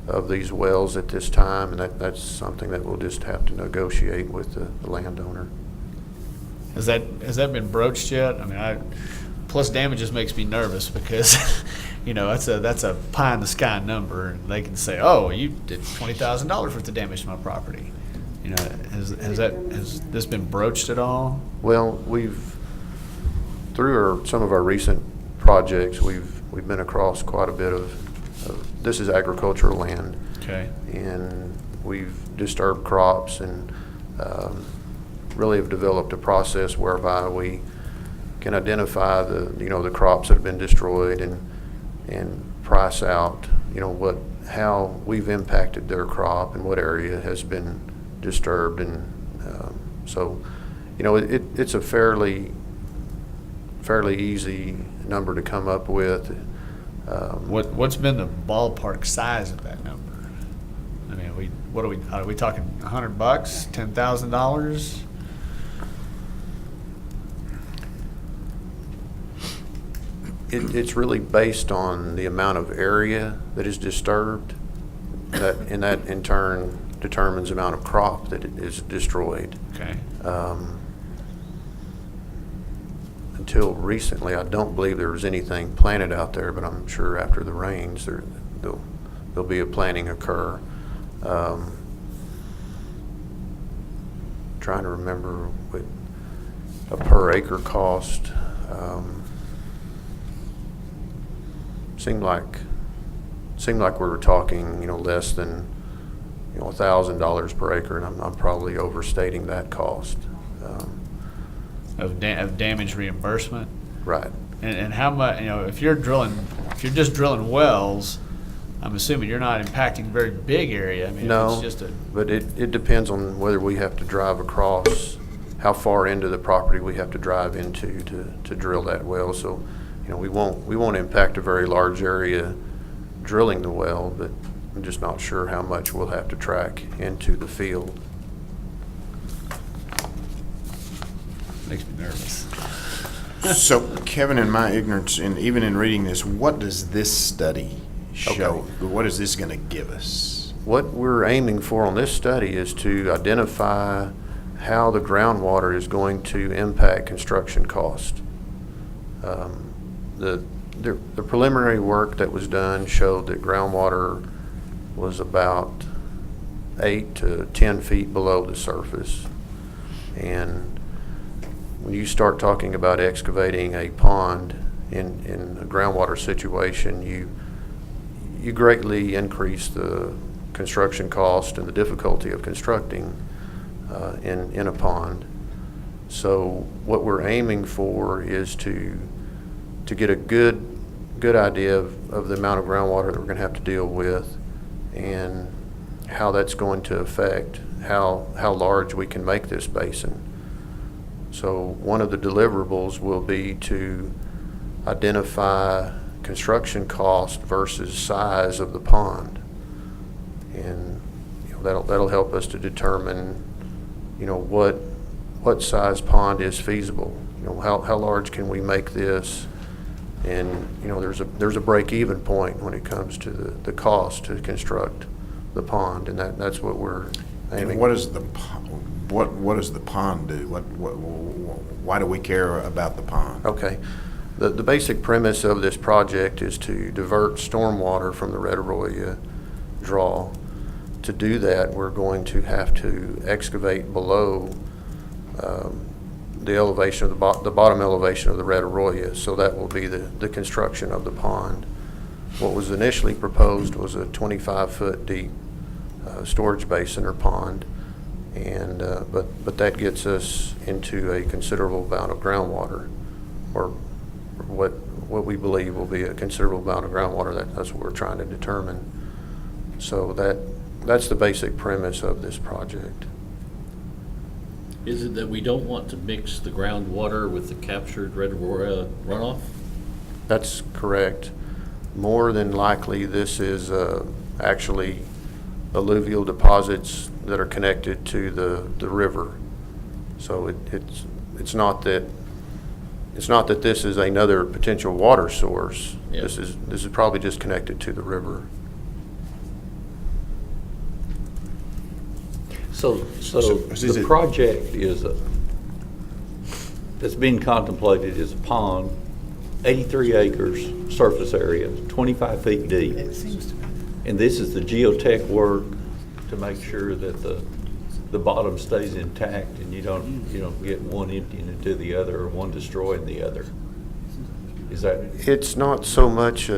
of these wells at this time, and that's something that we'll just have to negotiate with the landowner. Has that been broached yet? I mean, plus damages makes me nervous because, that's a pie in the sky number, and they can say, "Oh, you did $20,000 worth of damage to my property." Has this been broached at all? Well, through some of our recent projects, we've been across quite a bit of this is agricultural land. Okay. And we've disturbed crops and really have developed a process whereby we can identify the crops that have been destroyed and price out how we've impacted their crop and what area has been disturbed, and so it's a fairly easy number to come up with. What's been the ballpark size of that number? I mean, are we talking $100, $10,000? It's really based on the amount of area that is disturbed, and that in turn determines the amount of crop that is destroyed. Okay. Until recently, I don't believe there was anything planted out there, but I'm sure after the rains, there'll be a planting occur. Trying to remember what a per acre cost. Seemed like we were talking, less than $1,000 per acre, and I'm probably overstating that cost. Of damage reimbursement. Right. And how much, if you're just drilling wells, I'm assuming you're not impacting a very big area. I mean, No, it's just but it depends on whether we have to drive across, how far into the property we have to drive into to drill that well. So, we won't impact a very large area drilling the well, but I'm just not sure how much we'll have to track into the field. makes me nervous. So, Kevin, in my ignorance, and even in reading this, what does this study show? Okay. What is this going to give us? What we're aiming for on this study is to identify how the groundwater is going to impact construction cost. The preliminary work that was done showed that groundwater was about 8 to 10 feet below the surface. And when you start talking about excavating a pond in a groundwater situation, you greatly increase the construction cost and the difficulty of constructing in a pond. So what we're aiming for is to get a good idea of the amount of groundwater that we're going to have to deal with and how that's going to affect how large we can make this basin. So one of the deliverables will be to identify construction cost versus size of the pond. And that'll help us to determine, what size pond is feasible. How large can we make this? And, there's a break-even point when it comes to the cost to construct the pond, and that's what we're aiming. And what does the pond do? Why do we care about the pond? Okay. The basic premise of this project is to divert stormwater from the Red Arroyo draw. To do that, we're going to have to excavate below the elevation of the bottom elevation of the Red Arroyo, so that will be the construction of the pond. What was initially proposed was a 25-foot deep storage basin or pond, and but that gets us into a considerable amount of groundwater, or what we believe will be a considerable amount of groundwater. That's what we're trying to determine. So that's the basic premise of this project. Is it that we don't want to mix the groundwater with the captured Red Arroyo runoff? That's correct. More than likely, this is actually alluvial deposits that are connected to the river. So it's not that this is another potential water source. Yeah. This is probably just connected to the river. So is the it- project that's being contemplated is a pond, 83 acres surface area, 25 feet deep. And this is the geotech work to make sure that the bottom stays intact and you don't get one emptying into the other or one destroying the other. Is that? It's not so much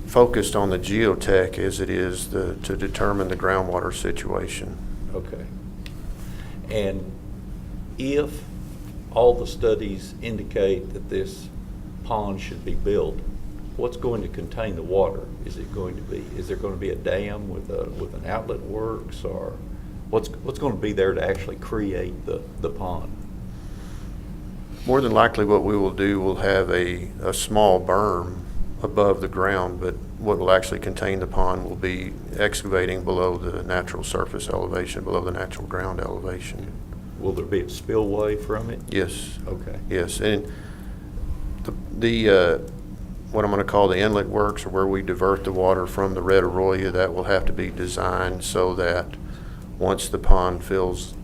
focused on the geotech as it is to determine the groundwater situation. Okay. And if all the studies indicate that this pond should be built, what's going to contain the water? Is there going to be a dam with an outlet works, or what's going to be there to actually create the pond? More than likely what we will do, we'll have a small berm above the ground, but what will actually contain the pond will be excavating below the natural surface elevation, below the natural ground elevation. Will there be a spillway from it? Yes. Okay. Yes, and the what I'm going to call the inlet works, or where we divert the water from the Red Arroyo, that will have to be designed so that once the pond fills,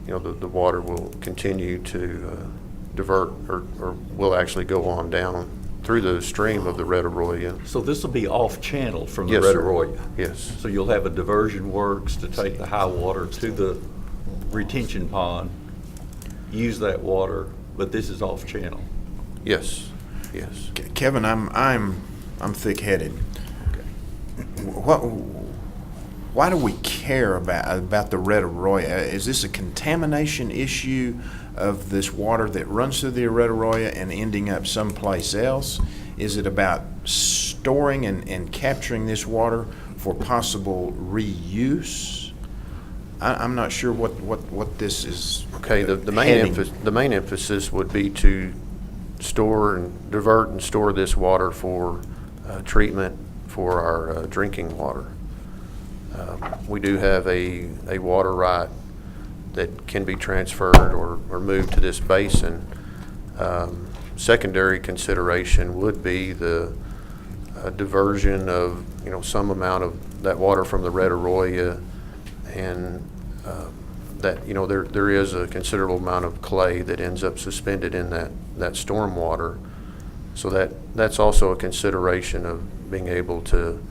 the water will continue to divert, or will actually go on down through the stream of the Red Arroyo. So this will be off channel from the Yes, Red sir. Arroyo? Yes. So you'll have a diversion works to take the high water to the retention pond, use that water, but this is off channel? Yes. Yes. Kevin, I'm thick-headed. Why do we care about the Red Arroyo? Is this a contamination issue of this water that runs through the Red Arroyo and ending up someplace else? Is it about storing and capturing this water for possible reuse? I'm not sure what this is. Okay, the main emphasis would be to divert and store this water for treatment for our drinking water. We do have a water right that can be transferred or moved to this basin. Secondary consideration would be the diversion of some amount of that water from the Red Arroyo, and that there is a considerable amount of clay that ends up suspended in that storm water. So that's also a consideration of being able to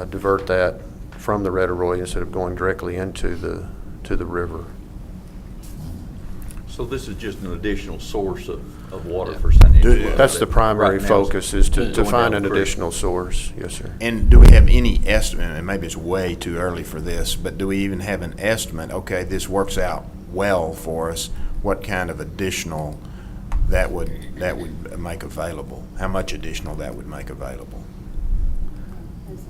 divert that from the Red Arroyo instead of going directly into the river. So this is just an additional source of water for San Angelo? That's the primary Right now focus, is to going find down an the creek. additional source. Yes, sir. And do we have any estimate, and maybe it's way too early for this, but do we even have an estimate, okay, this works out well for us, what kind of additional that would make available? How much additional that would make available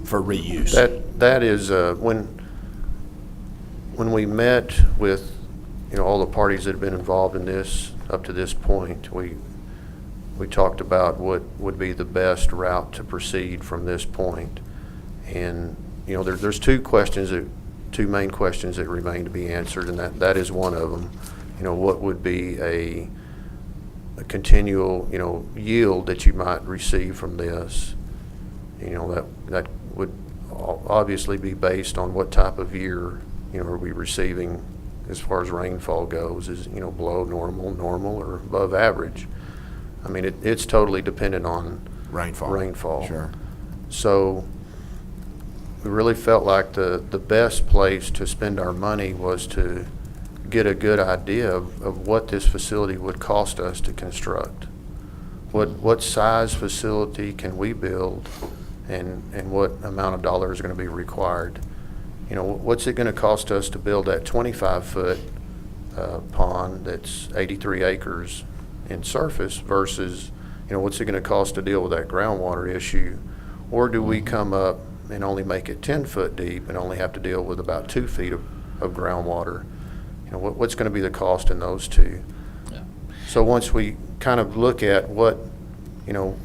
for reuse? That is, when we met with, all the parties that have been involved in this up to this point, we talked about what would be the best route to proceed from this point. And, there's two questions that two main questions that remain to be answered, and that is one of them. You know, what would be a continual, you know, yield that you might receive from this? You know, that would obviously be based on what type of year, you know, are we receiving as far as rainfall goes. Is, you know, below normal, or above average? I mean, it's totally dependent on rainfall. Sure. So we really felt like the best place to spend our money was to get a good idea of what this facility would cost us to construct. What size facility can we build, and what amount of dollars are going to be required? You know, what's it going to cost us to build that 25-foot pond that's 83 acres in surface versus, you know, what's it going to cost to deal with that groundwater issue? Or do we come up and only make it 10 foot deep and only have to deal with about 2 feet of groundwater? You know, what's going to be the cost in those two? Yeah. So once we kind of look at what, you know,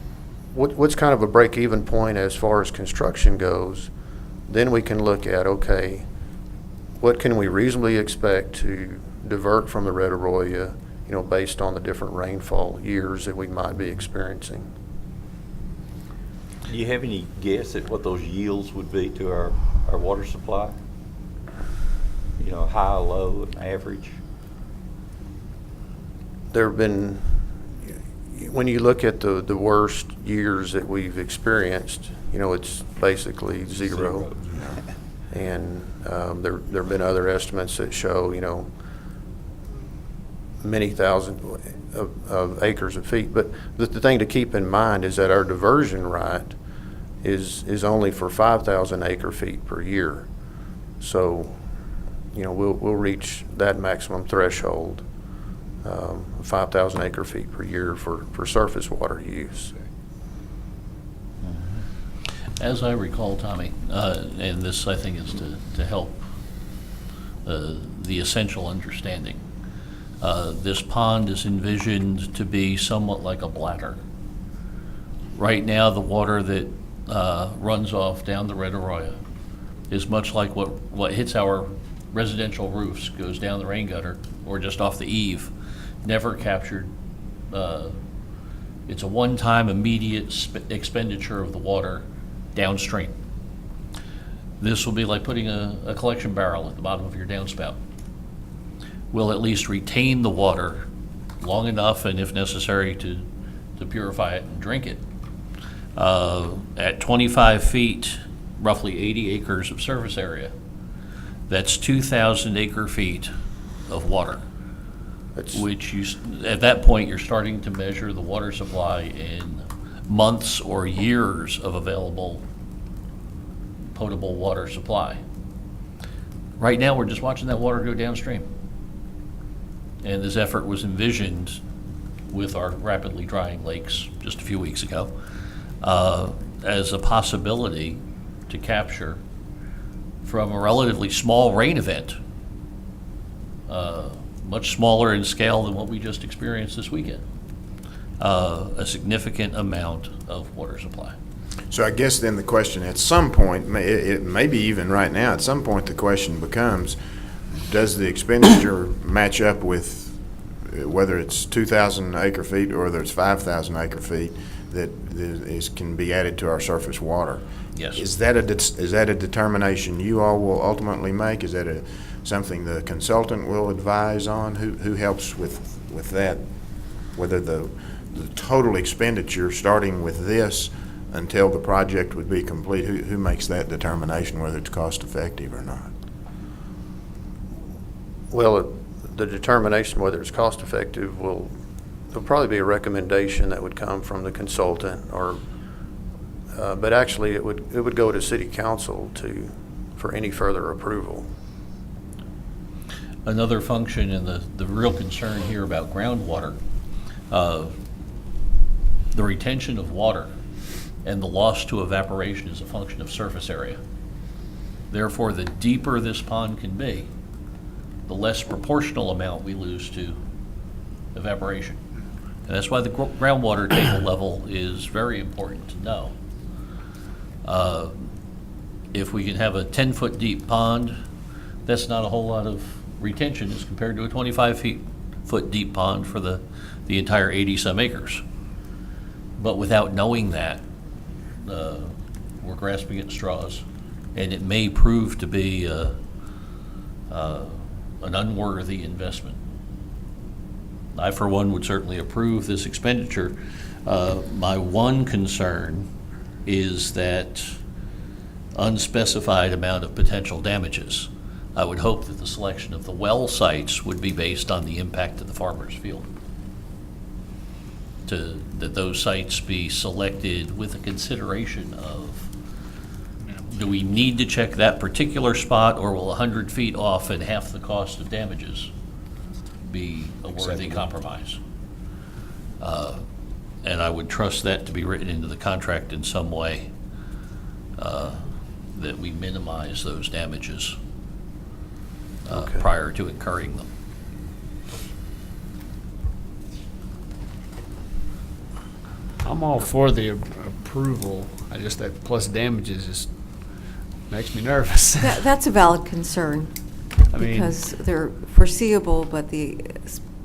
what's kind of a break-even point as far as construction goes, then we can look at, okay, what can we reasonably expect to divert from the Red Arroyo, you know, based on the different rainfall years that we might be experiencing. Do you have any guess at what those yields would be to our water supply? You know, high, low, average? There have been, when you look at the worst years that we've experienced, you know, it's basically zero. And there have been other estimates that show, you know, many thousand of acres of feet. But the thing to keep in mind is that our diversion right is only for 5,000 acre feet per year. So, you know, we'll reach that maximum threshold, 5,000 acre feet per year for surface water use. As I recall, Tommy, and this I think is to help the essential understanding, this pond is envisioned to be somewhat like a bladder. Right now, the water that runs off down the Red Arroyo is much like what hits our residential roofs, goes down the rain gutter or just off the eave, never captured. It's a one-time immediate expenditure of the water downstream. This will be like putting a collection barrel at the bottom of your downspout. We'll at least retain the water long enough, and if necessary, to purify it and drink it. At 25 feet, roughly 80 acres of surface area, that's 2,000 acre feet of water. Which at that point, you're starting to measure the water supply in months or years of available potable water supply. Right now, we're just watching that water go downstream. And this effort was envisioned with our rapidly drying lakes just a few weeks ago as a possibility to capture from a relatively small rain event, much smaller in scale than what we just experienced this weekend, a significant amount of water supply. So I guess then the question at some point, maybe even right now, at some point the question becomes, does the expenditure match up with whether it's 2,000 acre feet or whether it's 5,000 acre feet that can be added to our surface water? Yes. Is that a determination you all will ultimately make? Is that something the consultant will advise on? Who helps with that? Whether the total expenditure starting with this until the project would be complete, who makes that determination whether it's cost effective or not? Well, the determination whether it's cost effective there'll probably be a recommendation that would come from the consultant, or but actually it would go to city council for any further approval. Another function, and the real concern here about groundwater, the retention of water and the loss to evaporation is a function of surface area. Therefore, the deeper this pond can be, the less proportional amount we lose to evaporation. And that's why the groundwater table level is very important to know. If we can have a 10-foot deep pond that's not a whole lot of retention as compared to a 25-foot deep pond for the entire 80-some acres. But without knowing that, we're grasping at straws, and it may prove to be an unworthy investment. I, for one, would certainly approve this expenditure. My one concern is that unspecified amount of potential damages. I would hope that the selection of the well sites would be based on the impact of the farmer's field. That those sites be selected with a consideration of, do we need to check that particular spot, or will 100 feet off and half the cost of damages be a worthy compromise? And I would trust that to be written into the contract in some way, that we minimize those damages Okay. prior to incurring them. I'm all for the approval. I just, that plus damages just makes me nervous. That's a valid concern, I mean- because they're foreseeable, but the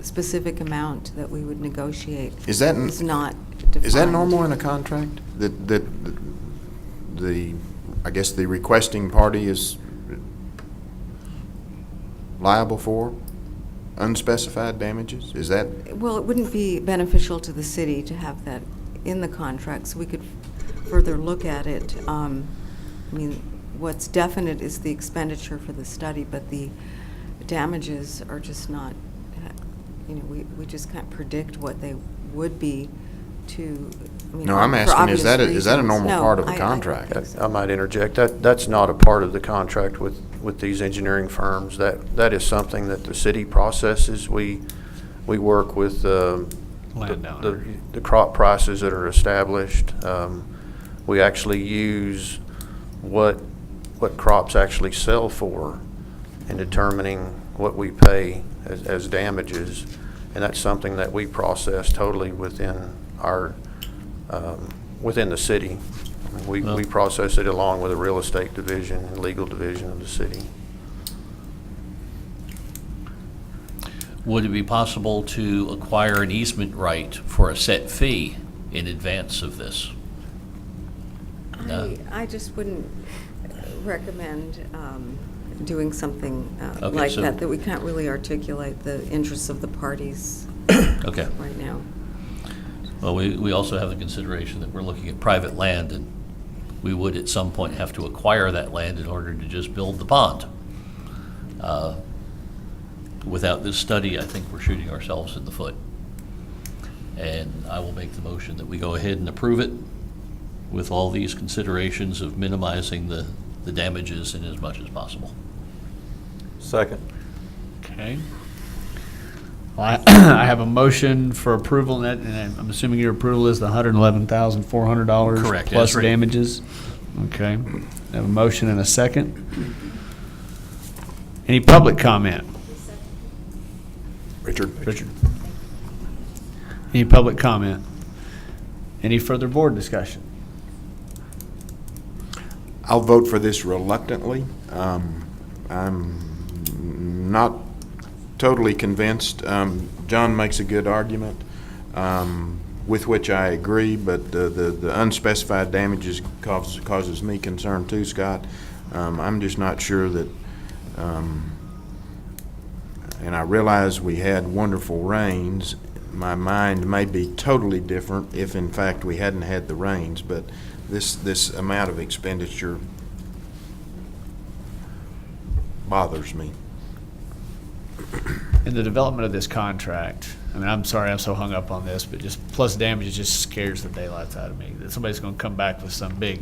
specific amount that we would negotiate Is that is not defined. Is that normal in a contract? That the, I guess the requesting party is liable for unspecified damages? Is that, Well, it wouldn't be beneficial to the city to have that in the contract, so we could further look at it. I mean, what's definite is the expenditure for the study, but the damages are just not, we just can't predict what they would be to, I mean, no, I'm for asking, obvious is that a reasons. normal No, part of the I- contract? I might interject. That's not a part of the contract with these engineering firms. That is something that the city processes. We work with Landowner. the crop prices that are established. We actually use what crops actually sell for in determining what we pay as damages, and that's something that we process totally within our within the city. We process it along with the real estate division and legal division of the city. Would it be possible to acquire an easement right for a set fee in advance of this? No. I just wouldn't recommend doing something Okay, like so- that we can't really articulate the interests of the parties Okay. right now. Well, we also have the consideration that we're looking at private land, and we would at some point have to acquire that land in order to just build the pond. Without this study, I think we're shooting ourselves in the foot. And I will make the motion that we go ahead and approve it with all these considerations of minimizing the damages in as much as possible. Second. Okay. Well, I have a motion for approval, and I'm assuming your approval is the $111,400 Correct, plus as written. damages? Okay. I have a motion and a second. Any public comment? Richard. Any public comment? Any further board discussion? I'll vote for this reluctantly. I'm not totally convinced. John makes a good argument, with which I agree, but the unspecified damages causes me concern too, Scott. I'm just not sure that, and I realize we had wonderful rains. My mind may be totally different if in fact we hadn't had the rains, but this amount of expenditure bothers me. In the development of this contract, I mean, I'm sorry I'm so hung up on this, but just plus damages just scares the daylights out of me. That somebody's gonna come back with some big,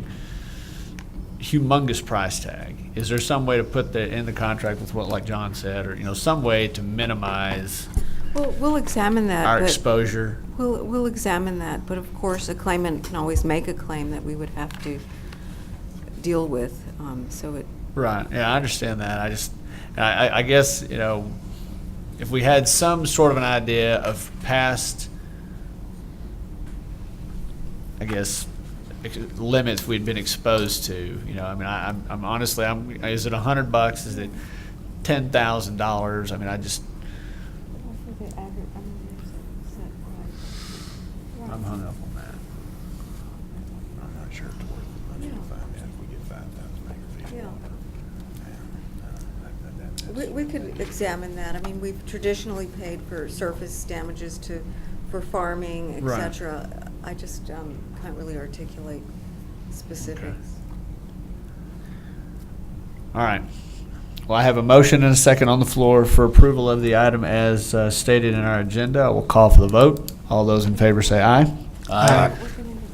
humongous price tag. Is there some way to put that in the contract with what, like John said, or, some way to minimize Well, we'll examine that. our but exposure? We'll examine that, but of course, a claimant can always make a claim that we would have to deal with, so it, Right, yeah, I understand that. I guess, if we had some sort of an idea of past, I guess, limits we'd been exposed to, I'm honestly, is it $100? Is it $10,000. I mean, I just, I'm hung up on that. I'm not sure it's worth the money to find out if we get 5,000 acre feet. Yeah. We could examine that. I mean, we've traditionally paid for surface damages for farming, et Right. cetera. I just can't really articulate specifics. All right. Well, I have a motion and a second on the floor for approval of the item as stated in our agenda. I will call for the vote. All those in favor say aye. Aye.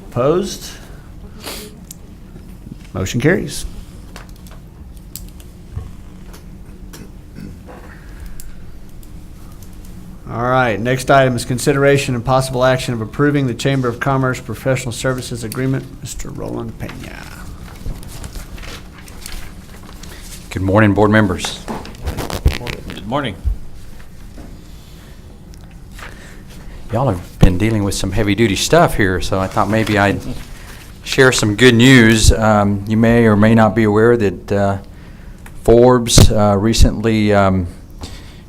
Opposed? Motion carries. All right, next item is consideration and possible action of approving the Chamber of Commerce Professional Services Agreement. Mr. Roland Pena. Good morning, board members. Good morning. Y'all have been dealing with some heavy-duty stuff here, so I thought maybe I'd share some good news. You may or may not be aware that Forbes recently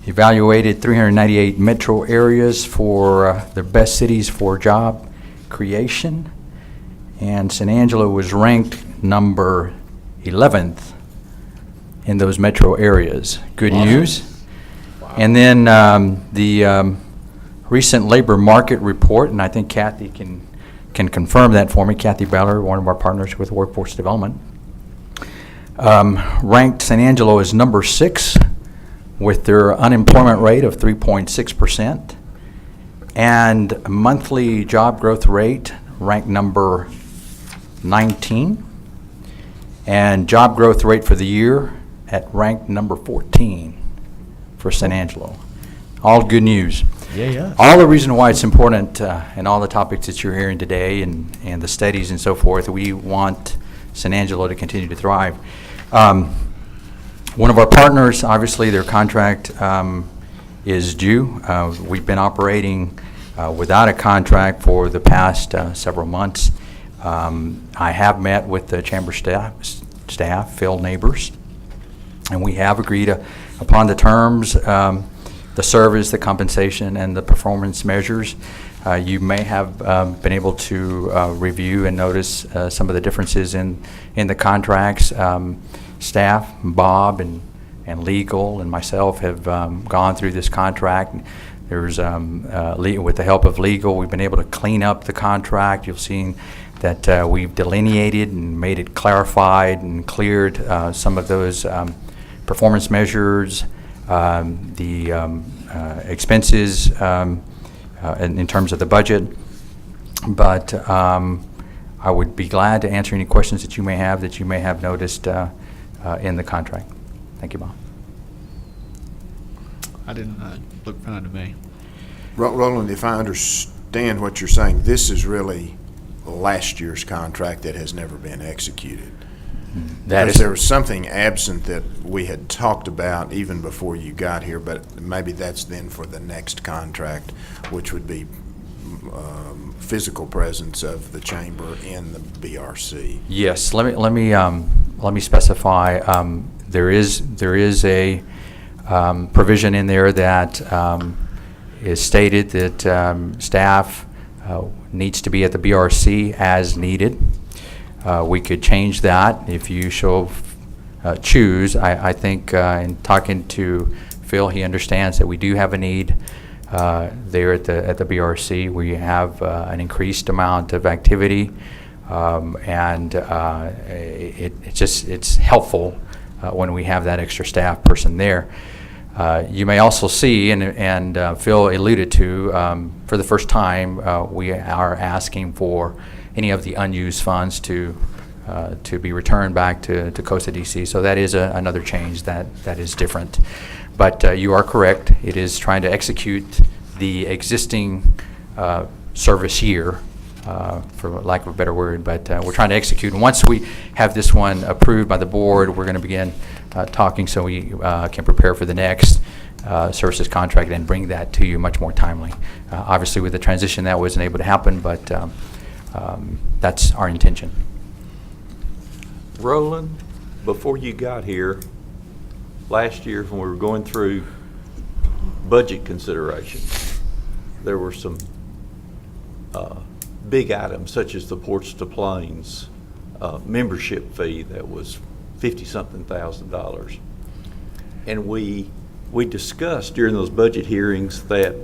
evaluated 398 metro areas for the best cities for job creation, and San Angelo was ranked number 11th in those metro areas. Good news. And then the recent labor market report, and I think Kathy can confirm that for me, Kathy Beller, one of our partners with Workforce Development, ranked San Angelo as number 6 with their unemployment rate of 3.6% and a monthly job growth rate ranked number 19, and job growth rate for the year at ranked number 14 for San Angelo. All good news. Yeah. All the reason why it's important and all the topics that you're hearing today and the studies and so forth, we want San Angelo to continue to thrive. One of our partners, obviously their contract is due. We've been operating without a contract for the past several months. I have met with the chamber staff, Phil Neighbors, and we have agreed upon the terms, the service, the compensation, and the performance measures. You may have been able to review and notice some of the differences in the contracts. Staff, Bob and legal and myself have gone through this contract. There's with the help of legal, we've been able to clean up the contract. You'll see that we've delineated and made it clarified and cleared some of those performance measures, the expenses in terms of the budget. But I would be glad to answer any questions that you may have noticed in the contract. Thank you, Bob. I didn't look fine to me. Roland, if I understand what you're saying, this is really last year's contract that has never been executed. That Because is, there was something absent that we had talked about even before you got here, but maybe that's then for the next contract, which would be physical presence of the chamber in the BRC. yes. Let me specify. There is a provision in there that is stated that staff needs to be at the BRC as needed. We could change that if you choose. I think in talking to Phil, he understands that we do have a need there at the BRC. We have an increased amount of activity, and it's helpful when we have that extra staff person there. You may also see, and Phil alluded to, for the first time, we are asking for any of the unused funds to be returned back to Costa DC. So that is another change that is different. But you are correct. It is trying to execute the existing service year, for lack of a better word. But we're trying to execute. And once we have this one approved by the board, we're going to begin talking so we can prepare for the next services contract and bring that to you much more timely. Obviously, with the transition, that wasn't able to happen, but that's our intention. Roland, before you got here, last year when we were going through budget considerations, there were some big items such as the Ports to Plains membership fee that was $50-something thousand. And we discussed during those budget hearings that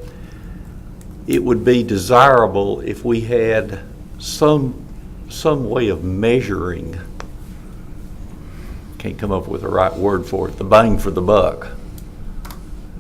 it would be desirable if we had some way of measuring, can't come up with the right word for it, the bang for the buck,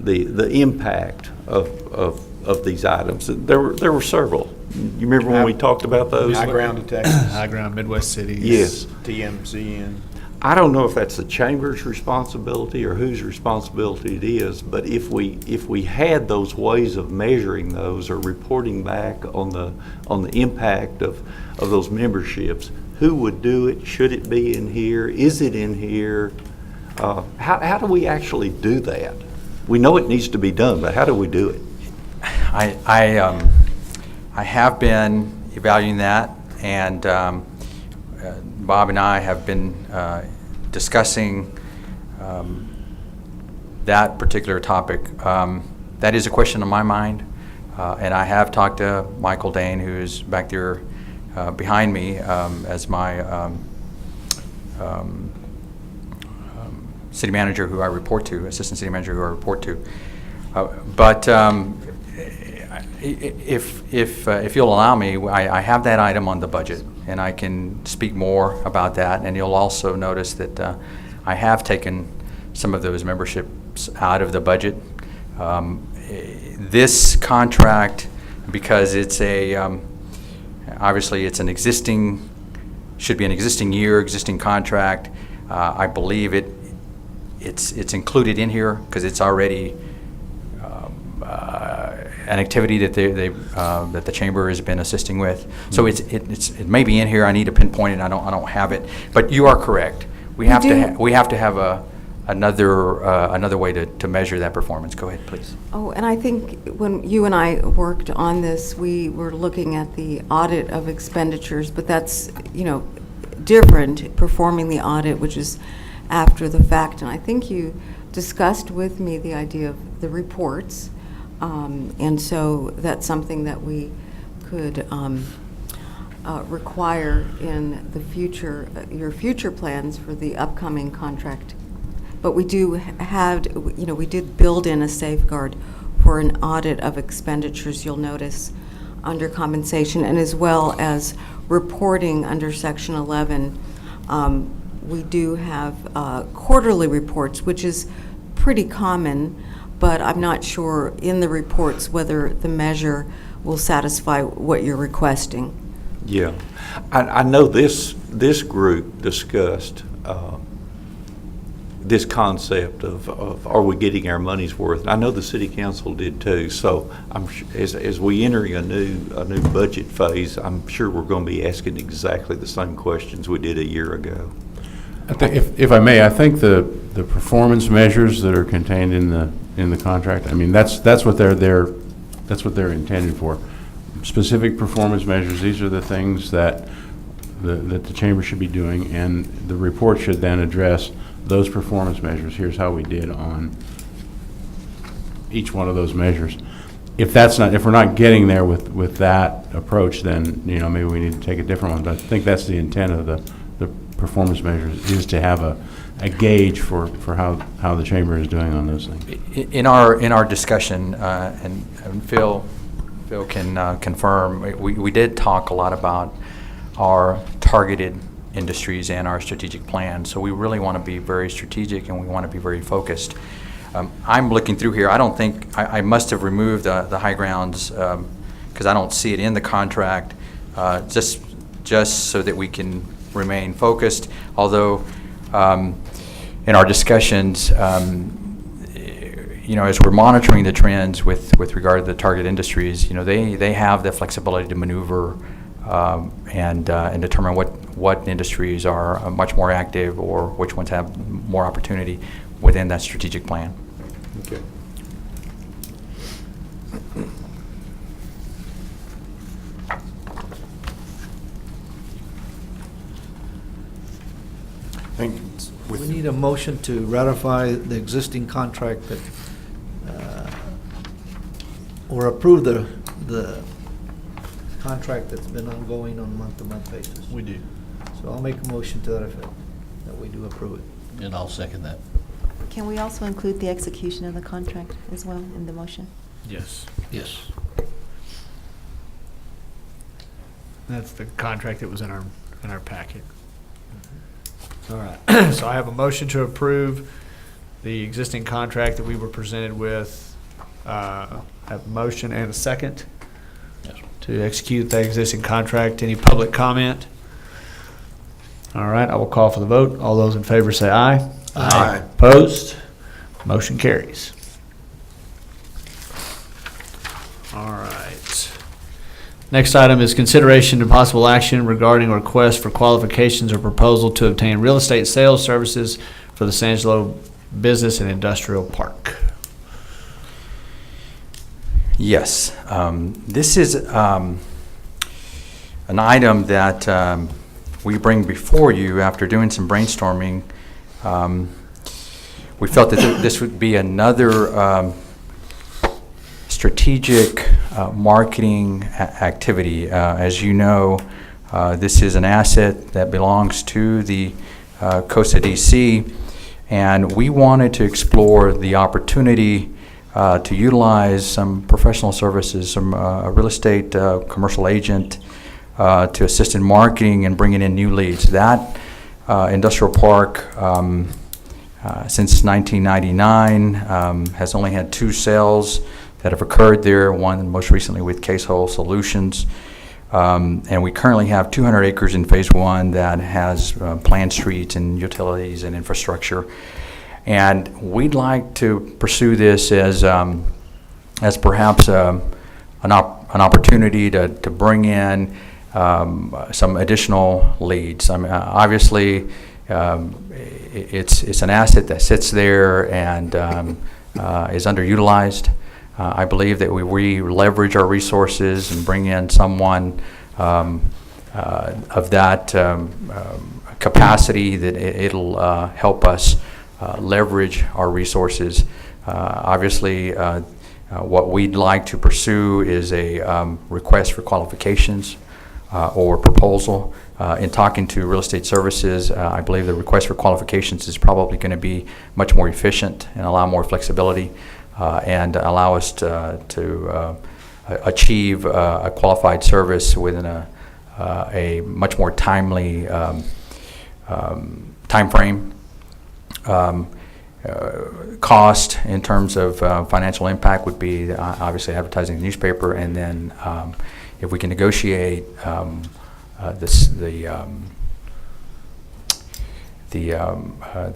the impact of these items. There were several. You remember when we talked about those? High ground to Texas. High ground, Midwest cities. Yes. TMCN. I don't know if that's the chamber's responsibility or whose responsibility it is, but if we had those ways of measuring those or reporting back on the impact of those memberships, who would do it? Should it be in here? Is it in here? How do we actually do that? We know it needs to be done, but how do we do it? I have been evaluating that, and Bob and I have been discussing that particular topic. That is a question on my mind, and I have talked to Michael Dane, who is back there behind me as my city manager who I report to, assistant city manager who I report to. But if you'll allow me, I have that item on the budget, and I can speak more about that. And you'll also notice that I have taken some of those memberships out of the budget. This contract, because it's obviously it's an existing, should be an existing year, existing contract. I believe it's included in here because it's already an activity that that the chamber has been assisting with. So it may be in here. I need to pinpoint it. I don't have it. But you are correct. We have to have another way to measure that performance. Go ahead, please. Oh, and I think when you and I worked on this, we were looking at the audit of expenditures, but that's, different, performing the audit, which is after the fact. And I think you discussed with me the idea of the reports, and so that's something that we could require in the future, your future plans for the upcoming contract. But we do have, we did build in a safeguard for an audit of expenditures, you'll notice, under compensation, and as well as reporting under Section 11. We do have quarterly reports, which is pretty common, but I'm not sure in the reports whether the measure will satisfy what you're requesting. Yeah, I know this group discussed this concept of are we getting our money's worth? And I know the city council did too. So as we enter a new budget phase, I'm sure we're going to be asking exactly the same questions we did a year ago. I think, if I may, I think the performance measures that are contained in the contract, I mean, that's what they're intended for. Specific performance measures. These are the things that the chamber should be doing, and the report should then address those performance measures. Here's how we did on each one of those measures. If we're not getting there with that approach, then maybe we need to take a different one. But I think that's the intent of the performance measures, is to have a gauge for how the chamber is doing on those things. In our discussion, and Phil can confirm, we did talk a lot about our targeted industries and our strategic plan. So we really want to be very strategic, and we want to be very focused. I'm looking through here. I don't think I must have removed the high grounds because I don't see it in the contract, just so that we can remain focused. Although in our discussions, as we're monitoring the trends with regard to the target industries, they have the flexibility to maneuver and determine what industries are much more active or which ones have more opportunity within that strategic plan. Okay. I think We need a motion to ratify the existing contract that, or approve the contract that's been ongoing on a month-to-month basis. We do. So I'll make a motion to that effect, that we do approve it. And I'll second that. Can we also include the execution of the contract as well in the motion? Yes. Yes. That's the contract that was in our packet. All right. So I have a motion to approve the existing contract that we were presented with. I have a motion and a second Yes. to execute the existing contract. Any public comment? All right, I will call for the vote. All those in favor say aye. Aye. Opposed? Motion carries. All right. Next item is consideration and possible action regarding a request for qualifications or proposal to obtain real estate sales services for the San Angelo Business and Industrial Park. Yes, this is an item that we bring before you after doing some brainstorming. We felt that this would be another strategic marketing activity. As you know, this is an asset that belongs to the Costa DC, and we wanted to explore the opportunity to utilize some professional services, some real estate commercial agent to assist in marketing and bringing in new leads. That industrial park, since 1999, has only had 2 sales that have occurred there, one most recently with Case Hole Solutions. And we currently have 200 acres in Phase 1 that has planned streets and utilities and infrastructure. And we'd like to pursue this as perhaps an opportunity to bring in some additional leads. I mean, obviously, it's an asset that sits there and is underutilized. I believe that we leverage our resources and bring in someone of that capacity that it'll help us leverage our resources. Obviously, what we'd like to pursue is a request for qualifications or proposal. In talking to real estate services, I believe the request for qualifications is probably going to be much more efficient and allow more flexibility and allow us to achieve a qualified service within a much more timely time frame. Cost in terms of financial impact would be obviously advertising the newspaper, and then if we can negotiate the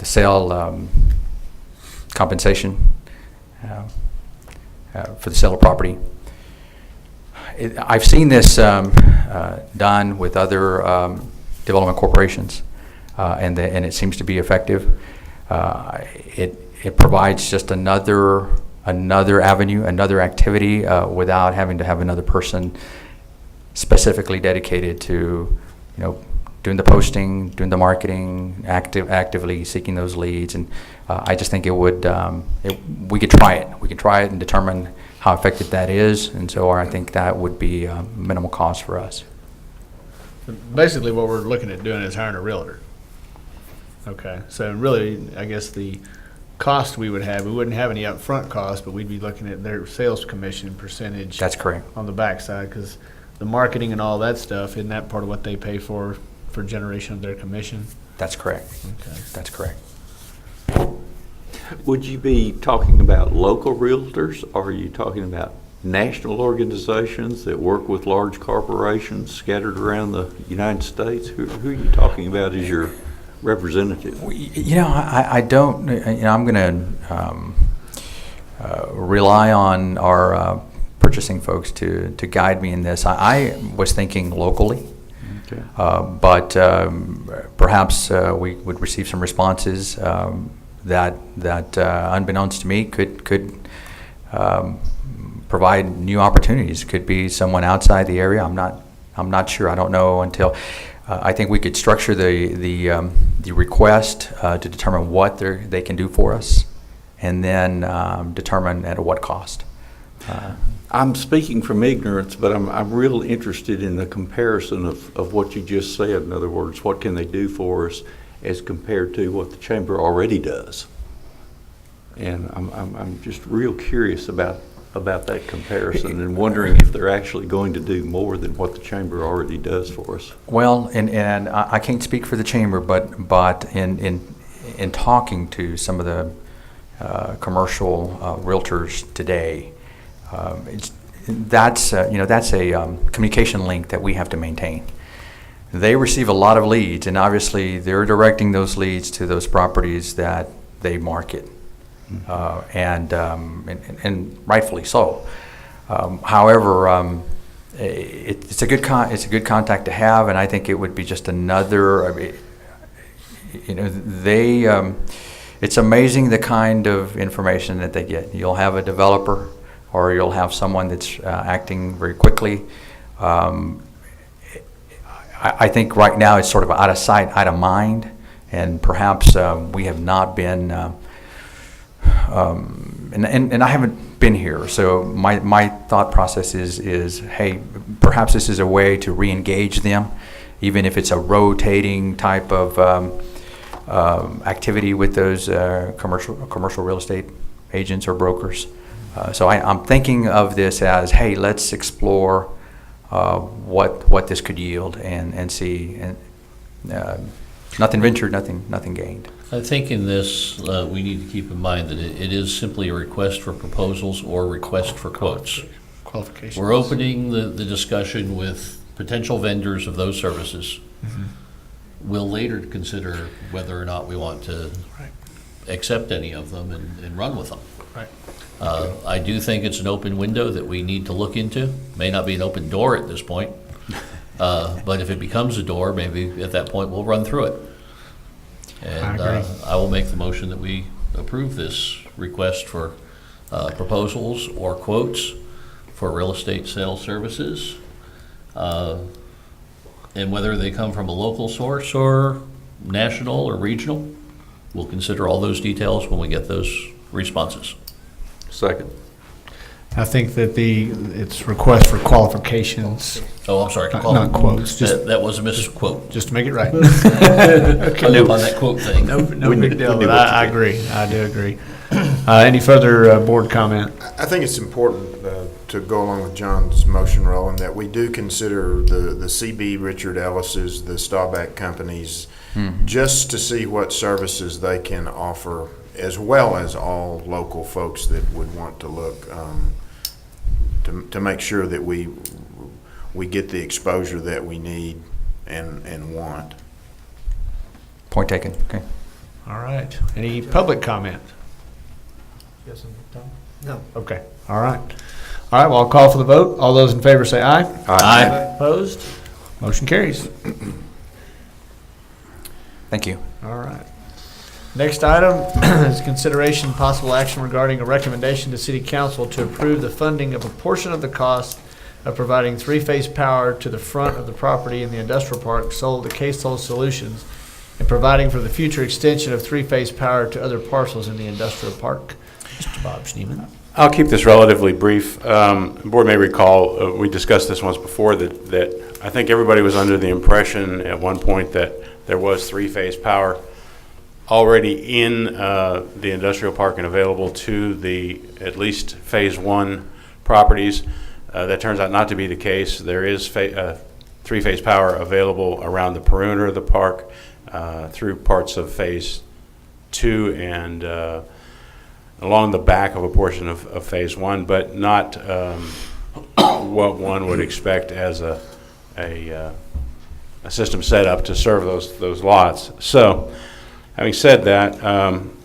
sale compensation for the sale of property. I've seen this done with other development corporations, and it seems to be effective. It provides just another avenue, another activity, without having to have another person specifically dedicated to, doing the posting, doing the marketing, actively seeking those leads. And I just think it would, we could try it. We could try it and determine how effective that is. And so I think that would be minimal cost for us. Basically, what we're looking at doing is hiring a realtor. Okay, so really, I guess the cost we wouldn't have any upfront cost, but we'd be looking at their sales commission percentage. That's correct. On the backside, because the marketing and all that stuff, isn't that part of what they pay for generation of their commission? That's correct. Okay. That's correct. Would you be talking about local realtors, or are you talking about national organizations that work with large corporations scattered around the United States? Who are you talking about as your representative? I don't. I'm going to rely on our purchasing folks to guide me in this. I was thinking locally, okay. But perhaps we would receive some responses that unbeknownst to me, could provide new opportunities. Could be someone outside the area. I'm not sure. I don't know until. I think we could structure the request to determine what they can do for us, and then determine at what cost. I'm speaking from ignorance, but I'm real interested in the comparison of what you just said. In other words, what can they do for us as compared to what the chamber already does? And I'm just real curious about that comparison and wondering if they're actually going to do more than what the chamber already does for us. Well, and I can't speak for the chamber, but in talking to some of the commercial realtors today, that's a communication link that we have to maintain. They receive a lot of leads, and obviously they're directing those leads to those properties that they market, and rightfully so. However, it's a good contact to have, and I think it would be just another. It's amazing the kind of information that they get. You'll have a developer, or you'll have someone that's acting very quickly. I think right now it's sort of out of sight, out of mind, and perhaps we have not been, and I haven't been here, so my thought process is, hey, perhaps this is a way to re-engage them, even if it's a rotating type of activity with those commercial real estate agents or brokers. So I'm thinking of this as, hey, let's explore what this could yield and see. And nothing ventured, nothing gained. I think in this, we need to keep in mind that it is simply a request for proposals or request for quotes. Qualifications. We're opening the discussion with potential vendors of those services. Mm-hmm. We'll later consider whether or not we want to accept any of them and run with them. Right. I do think it's an open window that we need to look into. May not be an open door at this point, but if it becomes a door, maybe at that point we'll run through it. And I will make the motion that we approve this request for proposals or quotes for real estate sales services. And whether they come from a local source or national or regional, we'll consider all those details when we get those responses. Second. I think that it's request for qualifications. Oh, I'm sorry. Not quotes. That was a misquote. Just to make it right. I knew on that quote thing. No big deal. But I agree. I do agree. Any further board comment? I think it's important to go along with John's motion, Roland, that we do consider the CB Richard Ellis's, the Staubach companies, just to see what services they can offer, as well as all local folks that would want to look to make sure that we get the exposure that we need and want. Point taken. Okay. All right. Any public comment? Yes, Tom? No. Okay. All right. All right. Well, I'll call for the vote. All those in favor say aye. Aye. Opposed? Motion carries. Thank you. All right. Next item is consideration and possible action regarding a recommendation to City Council to approve the funding of a portion of the cost of providing three-phase power to the front of the property in the industrial park sold to Case-Toll Solutions and providing for the future extension of three-phase power to other parcels in the industrial park. Mr. Bob Schneeman. I'll keep this relatively brief. The board may recall, we discussed this once before, that I think everybody was under the impression at one point that there was three-phase power already in the industrial park and available to the at least phase one properties. That turns out not to be the case. There is three-phase power available around the perimeter of the park through parts of phase two and along the back of a portion of phase one, but not what one would expect as a system set up to serve those lots. So, having said that,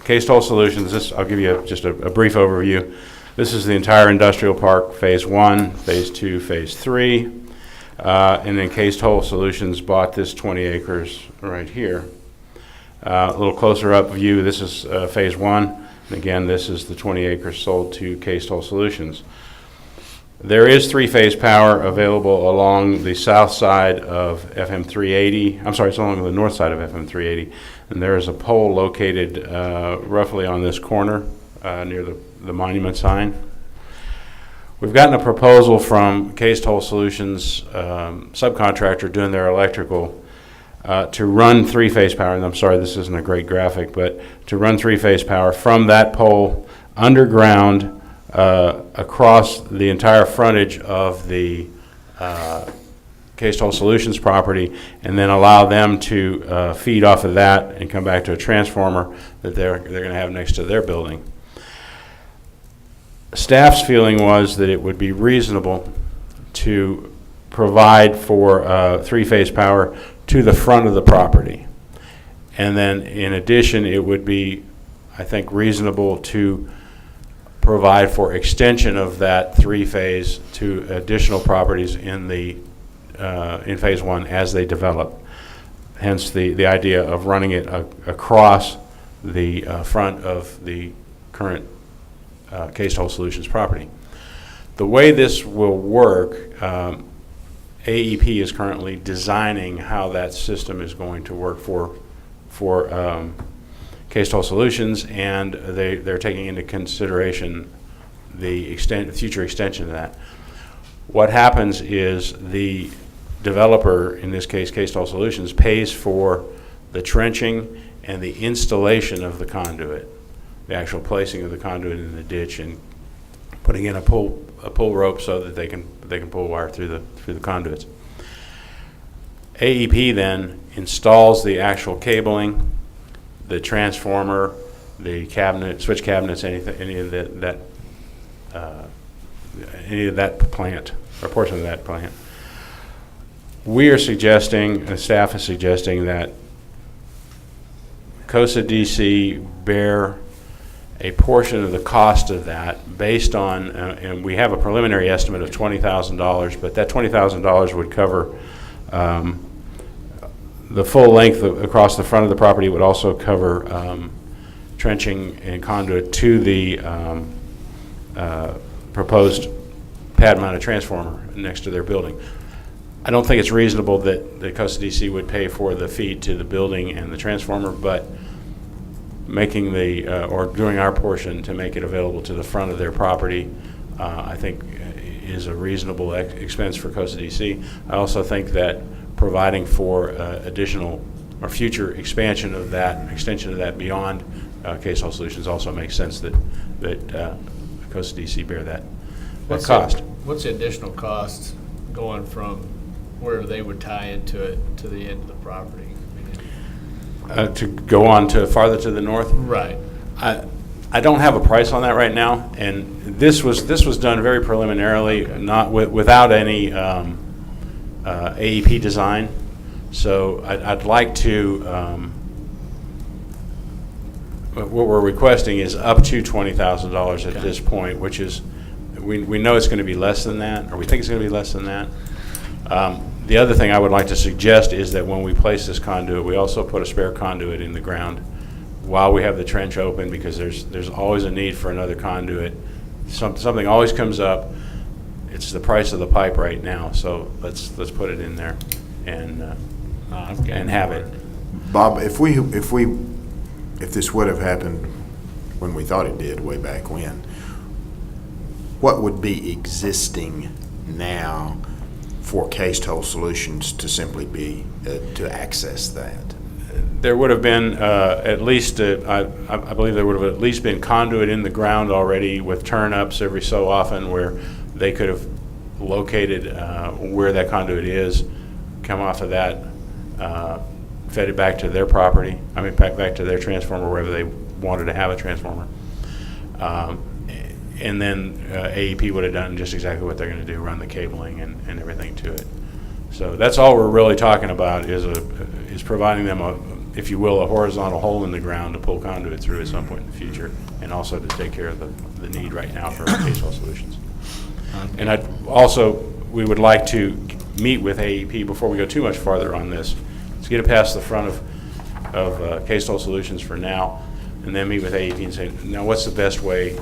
Case-Toll Solutions, I'll give you just a brief overview. This is the entire industrial park, phase one, phase two, phase three, and then Case-Toll Solutions bought this 20 acres right here. A little closer up view, this is phase one. And again, this is the 20 acres sold to Case-Toll Solutions. There is three-phase power available along the south side of FM 380. I'm sorry, it's along the north side of FM 380. And there is a pole located roughly on this corner near the monument sign. We've gotten a proposal from Cased Hole Solutions subcontractor doing their electrical to run three-phase power. And I'm sorry, this isn't a great graphic, but to run three-phase power from that pole underground across the entire frontage of the Cased Hole Solutions property, and then allow them to feed off of that and come back to a transformer that they're going to have next to their building. Staff's feeling was that it would be reasonable to provide for three-phase power to the front of the property. And then in addition, it would be, I think, reasonable to provide for extension of that three-phase to additional properties in the in phase one as they develop. Hence the idea of running it across the front of the current Cased Hole Solutions property. The way this will work, AEP is currently designing how that system is going to work for Cased Hole Solutions, and they're taking into consideration the future extension of that. What happens is the developer, in this case Cased Hole Solutions, pays for the trenching and the installation of the conduit, the actual placing of the conduit in the ditch and putting in a pull rope so that they can pull wire through the conduits. AEP then installs the actual cabling, the transformer, the cabinet, switch cabinets, any of that plant or portion of that plant. We are suggesting, the staff is suggesting, that COSA DC bear a portion of the cost of that based on, and we have a preliminary estimate of $20,000, but that $20,000 would cover the full length across the front of the property. Would also cover trenching and conduit to the proposed pad-mounted transformer next to their building. I don't think it's reasonable that the COSA DC would pay for the feed to the building and the transformer, but making or doing our portion to make it available to the front of their property, I think is a reasonable expense for COSA DC. I also think that providing for additional or future extension of that beyond Cased Hole Solutions also makes sense that COSA DC bear that cost. What's the additional cost going from where they would tie into it to the end of the property? To go on to farther to the north? Right. I don't have a price on that right now, and this was done very preliminarily, okay, not without any AEP design. So I'd like to. What we're requesting is up to $20,000 at this point, which is we know it's going to be less than that, or we think it's going to be less than that. The other thing I would like to suggest is that when we place this conduit, we also put a spare conduit in the ground while we have the trench open, because there's always a need for another conduit. Something always comes up. It's the price of the pipe right now, so let's put it in there and have it. Bob, if this would have happened when we thought it did way back when, what would be existing now for Cased Hole Solutions to simply be to access that? There would have been at least, I believe there would have at least been conduit in the ground already with turn-ups every so often where they could have located where that conduit is, come off of that, fed it back to their property, back to their transformer, wherever they wanted to have a transformer. And then AEP would have done just exactly what they're going to do, run the cabling and everything to it. So that's all we're really talking about is providing them if you will, a horizontal hole in the ground to pull conduit through at some point in the future, and also to take care of the need right now for Cased Hole Solutions. And we would like to meet with AEP before we go too much farther on this. Let's get it past the front of Cased Hole Solutions for now, and then meet with AEP and say, now what's the best way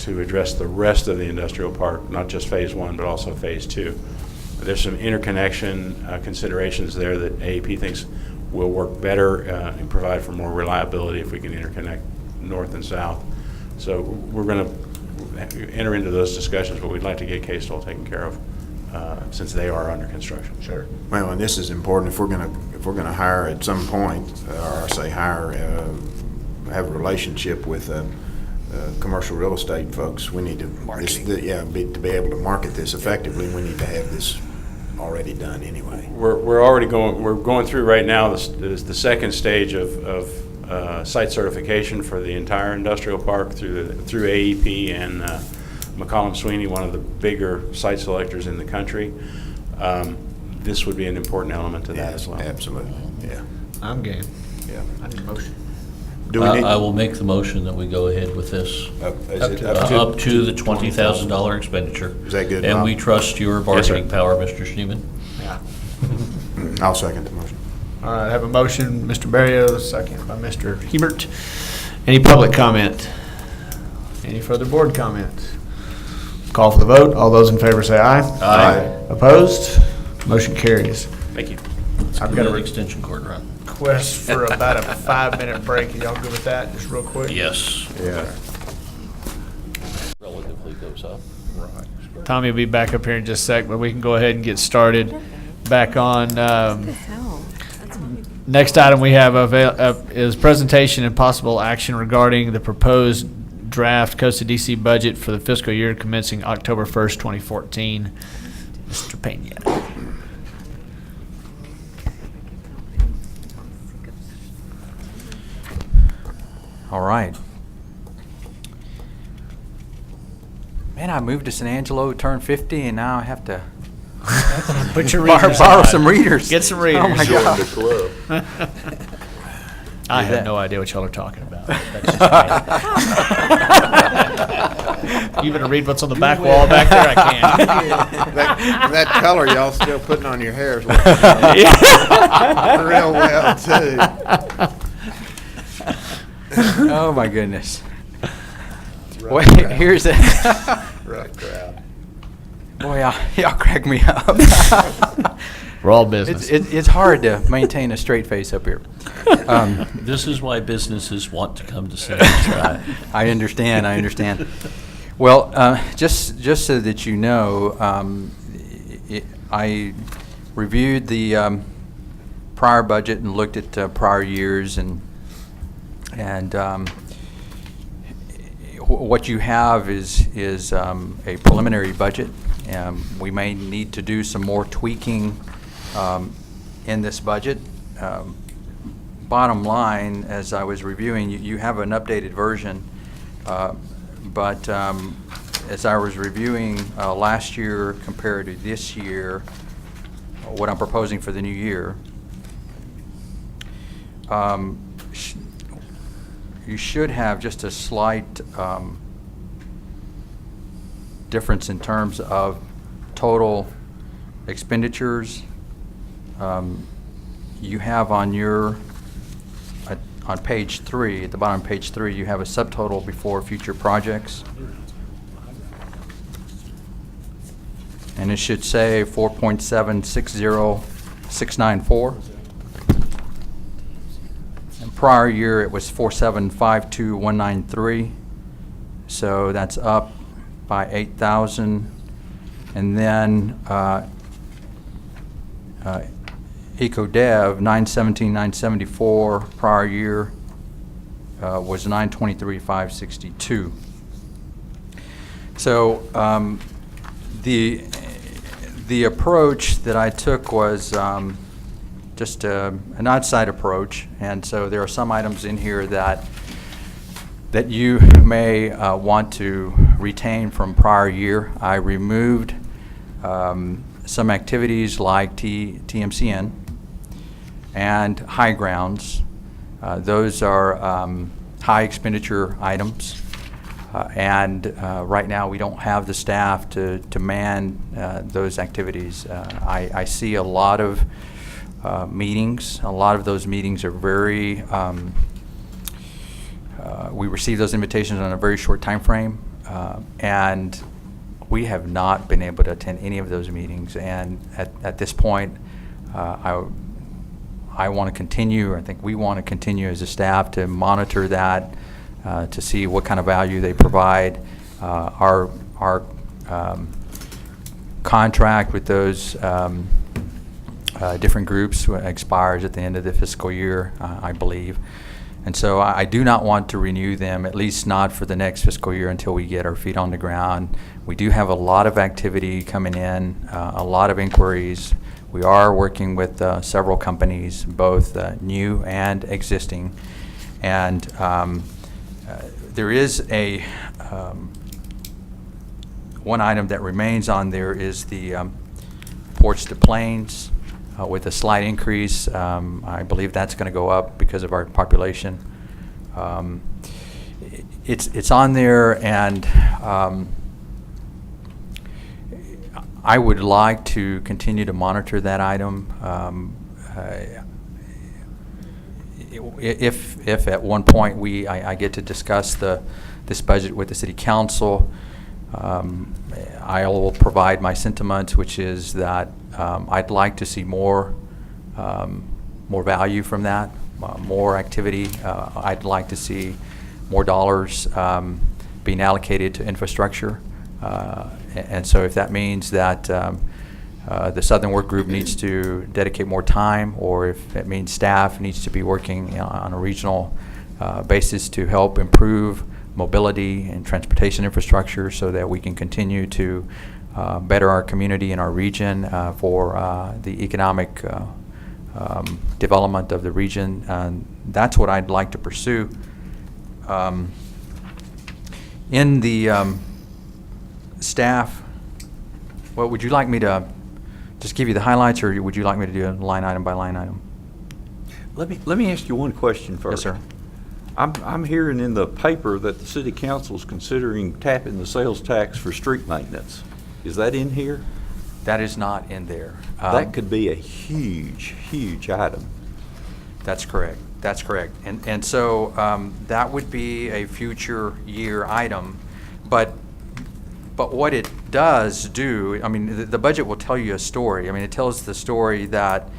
to address the rest of the industrial park, not just phase 1, but also phase 2. There's some interconnection considerations there that AEP thinks will work better and provide for more reliability if we can interconnect north and south. So we're going to enter into those discussions, but we'd like to get K-Stol taken care of since they are under construction. Sure. Well, and this is important if we're gonna hire at some point, or say hire, have a relationship with commercial real estate folks. We need to to be able to market this effectively. We need to have this already done anyway. We're going through right now the second stage of site certification for the entire industrial park through AEP and McCollum Sweeney, one of the bigger site selectors in the country. This would be an important element to that as well. Absolutely, yeah. I'm game. Yeah. I need a motion. Do we need? I will make the motion that we go ahead with this. Up to the $20,000 expenditure. Is that good, And Bob? we trust your bargaining power, Mr. Schneeman. Yeah. I'll second the motion. All right, I have a motion, Mr. Barrios, second by Mr. Hebert. Any public comment? Any further board comment? Call for the vote. All those in favor say aye. Aye. Opposed? Motion carries. Thank you. I've got an a extension cord run. request for about a 5-minute break. Are y'all good with that, just real quick? Yes. Yeah. Relatively goes up. Tommy will be back up here in just a sec, but we can go ahead and get started back on. Next item we have is presentation and possible action regarding the proposed draft Costa DC budget for the fiscal year commencing October 1st, 2014. Mr. Pena. All right. Man, I moved to San Angelo, turned 50, and now I have to Put your borrow readers on. some readers. Get some readers. Oh, my God. I have that- no idea what y'all are talking about. That's just me. You better read what's on the back wall back there. I can't. That color y'all still putting on your hair is working real well too. Oh, my goodness. Wait, here's a Rough crowd. boy. Y'all crack me up. We're all business. It's hard to maintain a straight face up here. This is why businesses want to come to San Angelo. I understand. Well, just so that you know, I reviewed the prior budget and looked at prior years, and what you have is a preliminary budget. We may need to do some more tweaking in this budget. Bottom line, as I was reviewing, you have an updated version, but as I was reviewing last year compared to this year, what I'm proposing for the new year, you should have just a slight difference in terms of total expenditures. You have on your on page 3, at the bottom of page 3, you have a subtotal before future projects, and it should say 4.760694. And prior year it was 4.752193, so that's up by 8,000. And then EcoDev 917,974, prior year was 923,562. So the approach that I took was just an outside approach, and so there are some items in here that you may want to retain from prior year. I removed some activities like TMCN and high grounds. Those are high expenditure items, and right now we don't have the staff to man those activities. I see a lot of meetings. A lot of those meetings are very we receive those invitations on a very short time frame. And we have not been able to attend any of those meetings. And at this point, I want to continue, or I think we want to continue as a staff to monitor that, to see what kind of value they provide. Our contract with those different groups expires at the end of the fiscal year, I believe. And so I do not want to renew them, at least not for the next fiscal year, until we get our feet on the ground. We do have a lot of activity coming in, a lot of inquiries. We are working with several companies, both new and existing. And there is a one item that remains on there is the ports to planes with a slight increase. I believe that's going to go up because of our population. It's on there, and I would like to continue to monitor that item. If at one point I get to discuss this budget with the city council, I will provide my sentiments, which is that I'd like to see more value from that, more activity. I'd like to see more dollars being allocated to infrastructure. And so if that means that the Southern Work Group needs to dedicate more time, or if it means staff needs to be working on a regional basis to help improve mobility and transportation infrastructure so that we can continue to better our community and our region for the economic development of the region, that's what I'd like to pursue. In the staff, well, would you like me to just give you the highlights, or would you like me to do a line item by line item? Let me ask you one question first. Yes, sir. I'm hearing in the paper that the city council is considering tapping the sales tax for street maintenance. Is that in here? That is not in there. That could be a huge, huge item. That's correct. That's correct. And so that would be a future year item. But what it does do, I mean, the budget will tell you a story. I mean, it tells the story that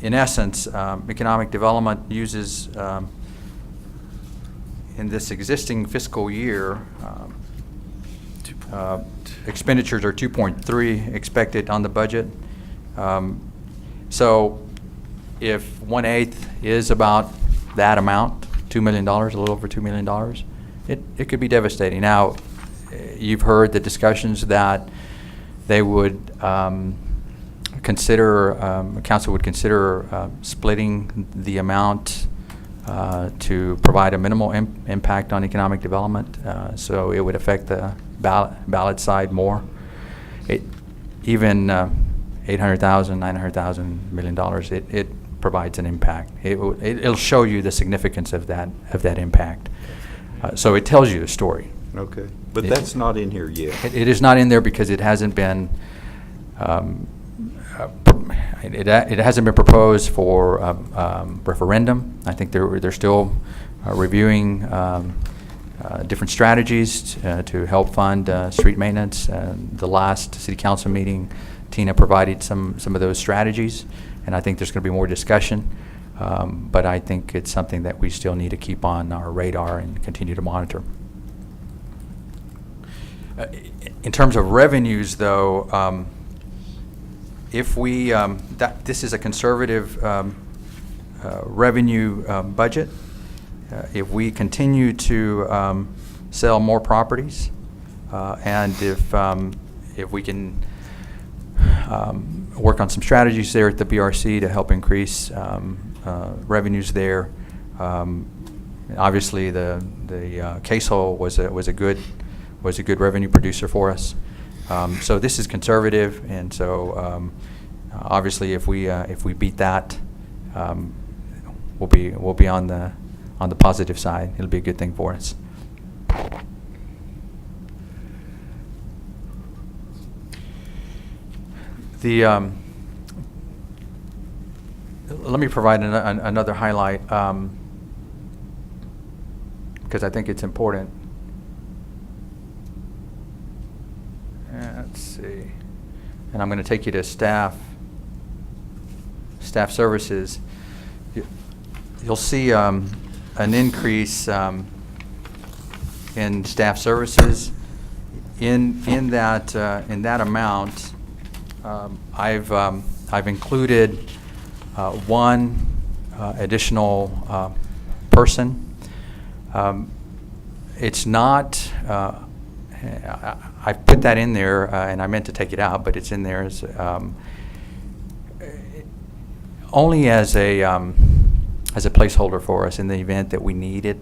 in essence, economic development uses, in this existing fiscal year, expenditures are 2.3 expected on the budget. So if 1/8 is about that amount, $2 million, a little over $2 million, it could be devastating. Now, you've heard the discussions that they would council would consider splitting the amount to provide a minimal impact on economic development, so it would affect the ballot side more. Even $800,000, $900,000, $1 million, it provides an impact. It'll show you the significance of that impact. So it tells you the story. Okay, but that's not in here yet. It is not in there because it hasn't been. It hasn't been proposed for referendum. I think they're still reviewing different strategies to help fund street maintenance. The last city council meeting, Tina provided some of those strategies, and I think there's going to be more discussion. But I think it's something that we still need to keep on our radar and continue to monitor. In terms of revenues, though, if we this is a conservative revenue budget. If we continue to sell more properties, and if we can work on some strategies there at the BRC to help increase revenues there. Obviously, the case hole was a good revenue producer for us. So this is conservative, and so obviously, if we beat that, we'll be on the positive side. It'll be a good thing for us. Let me provide another highlight because I think it's important. let's see, and I'm going to take you to staff services. You'll see an increase in staff services. In that amount, I've included one additional person. It's not. I put that in there, and I meant to take it out, but it's in there as only as a placeholder for us in the event that we need it.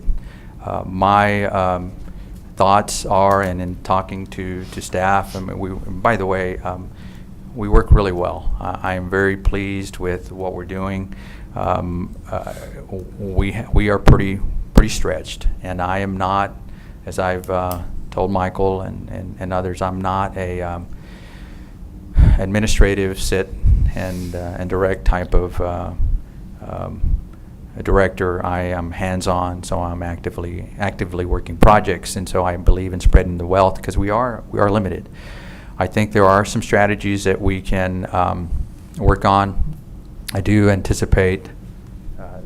My thoughts are, and in talking to staff, I mean, by the way, we work really well. I am very pleased with what we're doing. We are pretty stretched, and I am not, as I've told Michael and others, I'm not a administrative sit and direct type of a director. I am hands-on, so I'm actively working projects, and so I believe in spreading the wealth because we are limited. I think there are some strategies that we can work on. I do anticipate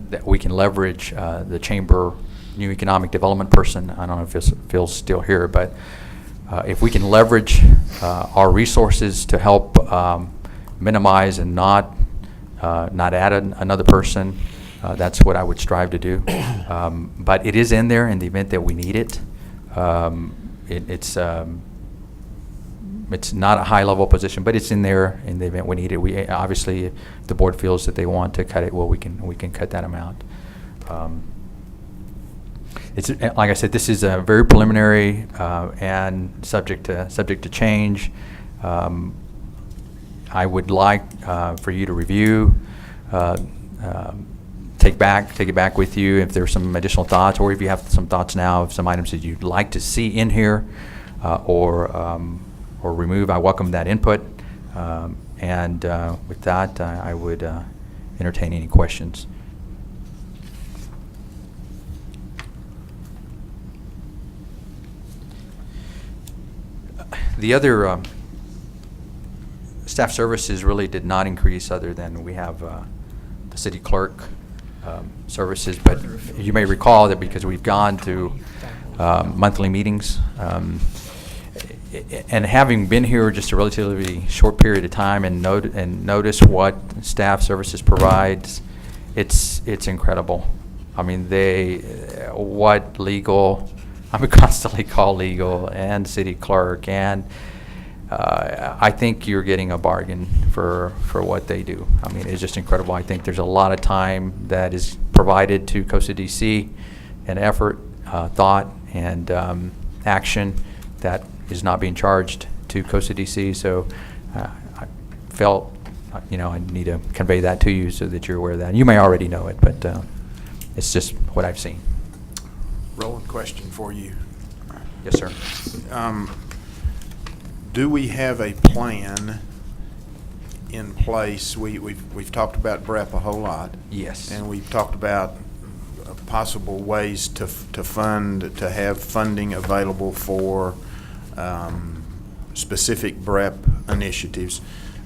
that we can leverage the chamber new economic development person. I don't know if Phil's still here, but if we can leverage our resources to help minimize and not add another person, that's what I would strive to do. But it is in there in the event that we need it. It's not a high-level position, but it's in there in the event we need it. We obviously, if the board feels that they want to cut it, well, we can cut that amount. It's like I said, this is a very preliminary and subject to change. I would like for you to review, take it back with you if there's some additional thoughts, or if you have some thoughts now of some items that you'd like to see in here, or remove. I welcome that input, and with that, I would entertain any questions. The other staff services really did not increase, other than we have the city clerk services. But you may recall that because we've gone to monthly meetings, and having been here just a relatively short period of time and notice what staff services provides, it's incredible. I mean, what legal, I would constantly call legal and city clerk, and I think you're getting a bargain for what they do. I mean, it's just incredible. I think there's a lot of time that is provided to Costa DC, and effort, thought, and action that is not being charged to Costa DC. So I felt, I need to convey that to you so that you're aware of that. You may already know it, but it's just what I've seen. Roland, question for you. Yes, sir. Do we have a plan in place? We've talked about BREP a whole lot. Yes. And we've talked about possible ways to have funding available for specific BREP initiatives.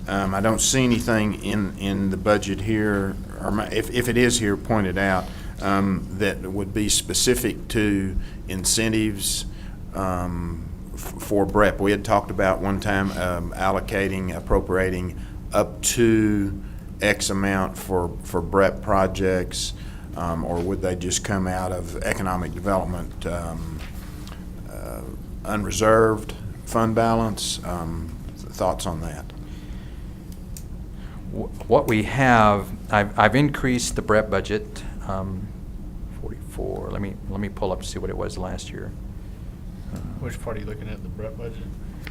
I don't see anything in the budget here, or if it is here, pointed out, that would be specific to incentives for BREP. We had talked about one time appropriating up to X amount for BREP projects, or would they just come out of economic development unreserved fund balance? Thoughts on that? What we have, I've increased the BREP budget 44. Let me pull up to see what it was last year. Which part are you looking at, the BREP budget?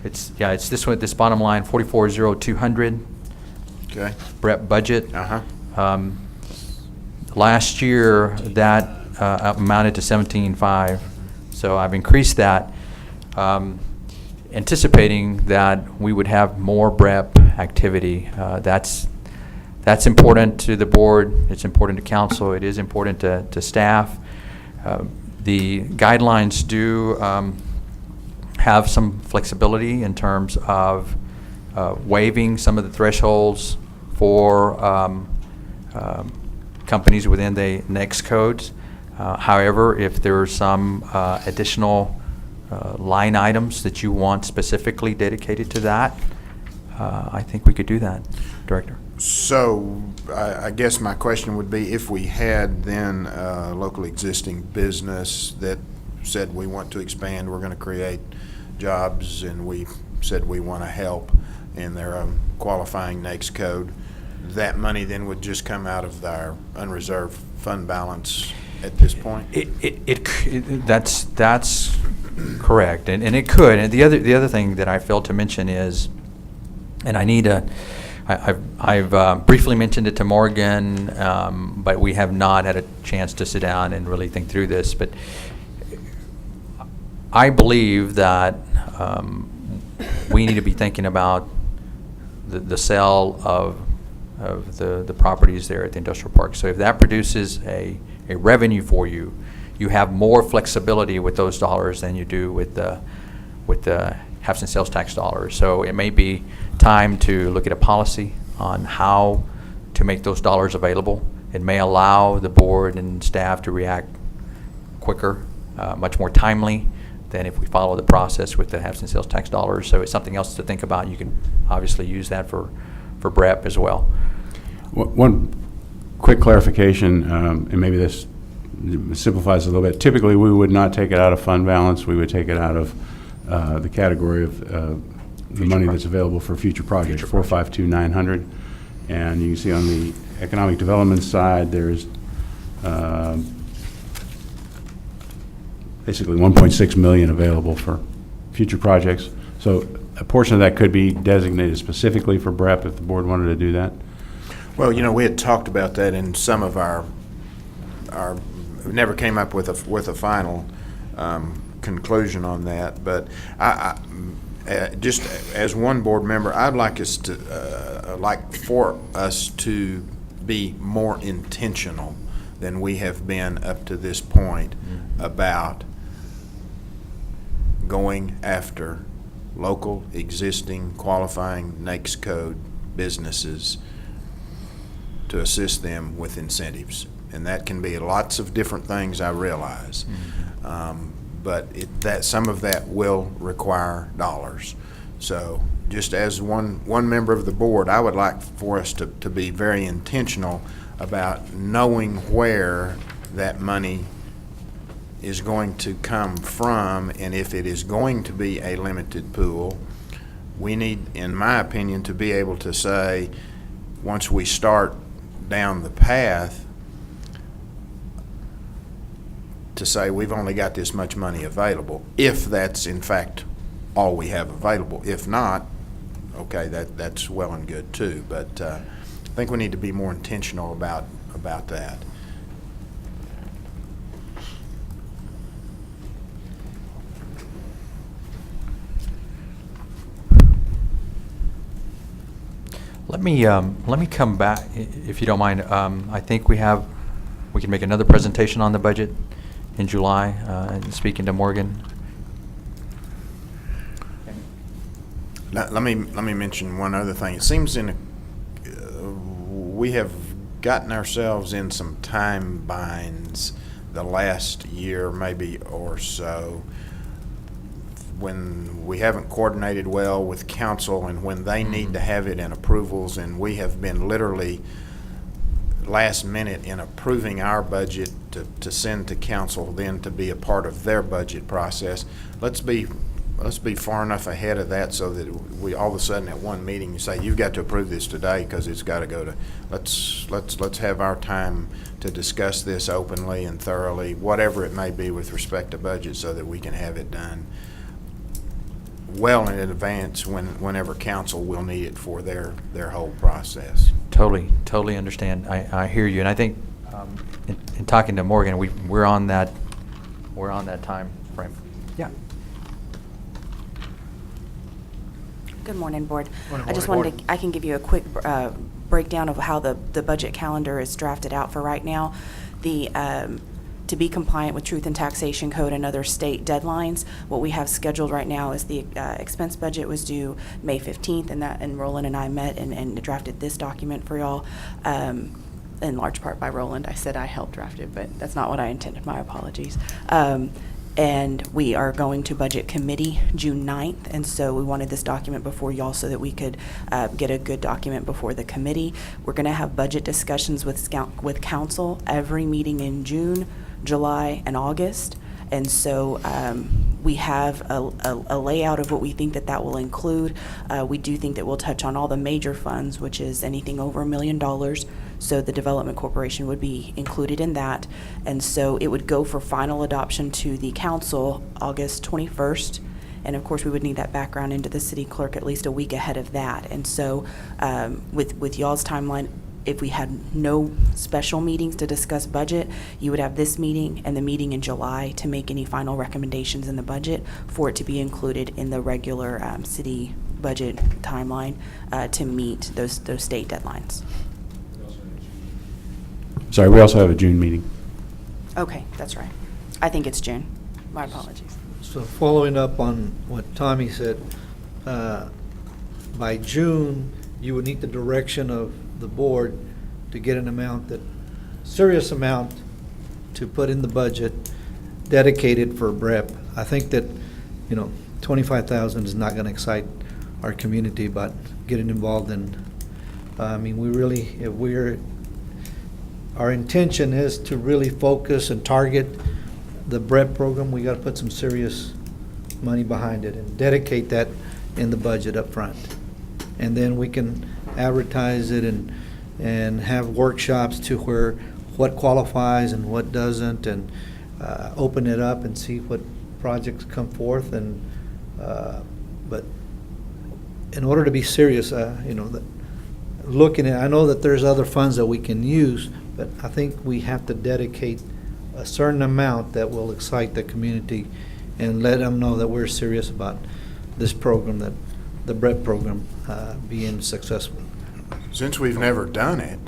It's this one, this bottom line, 440200. Okay. BREP budget. Uh-huh. Last year that amounted to 17.5, so I've increased that, anticipating that we would have more BREP activity. That's important to the board. It's important to council. It is important to staff. The guidelines do have some flexibility in terms of waiving some of the thresholds for companies within the NEX codes. However, if there are some additional line items that you want specifically dedicated to that, I think we could do that, Director. So I guess my question would be, if we had then a local existing business that said we want to expand, we're going to create jobs, and we said we want to help, and they're a qualifying NAICS code, that money then would just come out of our unreserved fund balance at this point? That's correct, and it could. And the other thing that I failed to mention is, and I've briefly mentioned it to Morgan, but we have not had a chance to sit down and really think through this. But I believe that we need to be thinking about the sale of the properties there at the industrial park. So if that produces a revenue for you, you have more flexibility with those dollars than you do with the half cent sales tax dollars. So it may be time to look at a policy on how to make those dollars available. It may allow the board and staff to react quicker, much more timely than if we follow the process with the half cent sales tax dollars. So it's something else to think about. You can obviously use that for BREP as well. One quick clarification, and maybe this simplifies it a little bit. Typically, we would not take it out of fund balance. We would take it out of the category of the money that's available for future projects, 452-900. And you can see on the economic development side, there's basically $1.6 million available for future projects. So a portion of that could be designated specifically for BREP if the board wanted to do that. Well, you know, we had talked about that in some of our we never came up with a final conclusion on that. But I just as one board member, I'd like us to for us to be more intentional than we have been up to this point about going after local, existing, qualifying NAICS code businesses to assist them with incentives. And that can be lots of different things, I realize. But some of that will require dollars. So just as one member of the board, I would like for us to be very intentional about knowing where that money is going to come from, and if it is going to be a limited pool, we need, in my opinion, to be able to say, once we start down the path, to say we've only got this much money available, if that's in fact all we have available. If not, okay, that's well and good too. But I think we need to be more intentional about that. Let me come back, if you don't mind. I think we can make another presentation on the budget in July, and speaking to Morgan. Let me mention one other thing. It seems we have gotten ourselves in some time binds the last year, maybe or so, when we haven't coordinated well with council and when they need to have it in approvals, and we have been literally last minute in approving our budget to send to council then to be a part of their budget process. Let's be far enough ahead of that so that we all of a sudden at one meeting you say you've got to approve this today because it's got to go to. Let's have our time to discuss this openly and thoroughly, whatever it may be with respect to budget, so that we can have it done well in advance whenever council will need it for their whole process. Totally understand. I hear you, and I think in talking to Morgan, we're on that time frame. Yeah. Good morning, Board. I just wanted to, I can give you a quick breakdown of how the budget calendar is drafted out for right now. The to be compliant with Truth in Taxation Code and other state deadlines. What we have scheduled right now is the expense budget was due May 15th, and Roland and I met and drafted this document for y'all, in large part by Roland. I said I helped draft it, but that's not what I intended. My apologies. And we are going to Budget Committee June 9th, and so we wanted this document before y'all so that we could get a good document before the committee. We're going to have budget discussions with council every meeting in June, July, and August. And so we have a layout of what we think that will include. We do think that we'll touch on all the major funds, which is anything over $1 million. So the Development Corporation would be included in that. And so it would go for final adoption to the council August 21st. And of course, we would need that background into the city clerk at least a week ahead of that. And so with y'all's timeline, if we had no special meetings to discuss budget, you would have this meeting and the meeting in July to make any final recommendations in the budget for it to be included in the regular city budget timeline to meet those state deadlines. Sorry, we also have a June meeting. Okay, that's right. I think it's June. My apologies. So following up on what Tommy said, by June, you would need the direction of the board to get an amount, serious amount, to put in the budget dedicated for BREP. I think that, 25,000 is not going to excite our community, but getting involved in, our intention is to really focus and target the BREP program. We got to put some serious money behind it and dedicate that in the budget up front. And then we can advertise it and have workshops to where what qualifies and what doesn't, and open it up and see what projects come forth. And but in order to be serious, looking at, I know that there's other funds that we can use, but I think we have to dedicate a certain amount that will excite the community and let them know that we're serious about this program, that the BREP program being successful. Since we've never done it,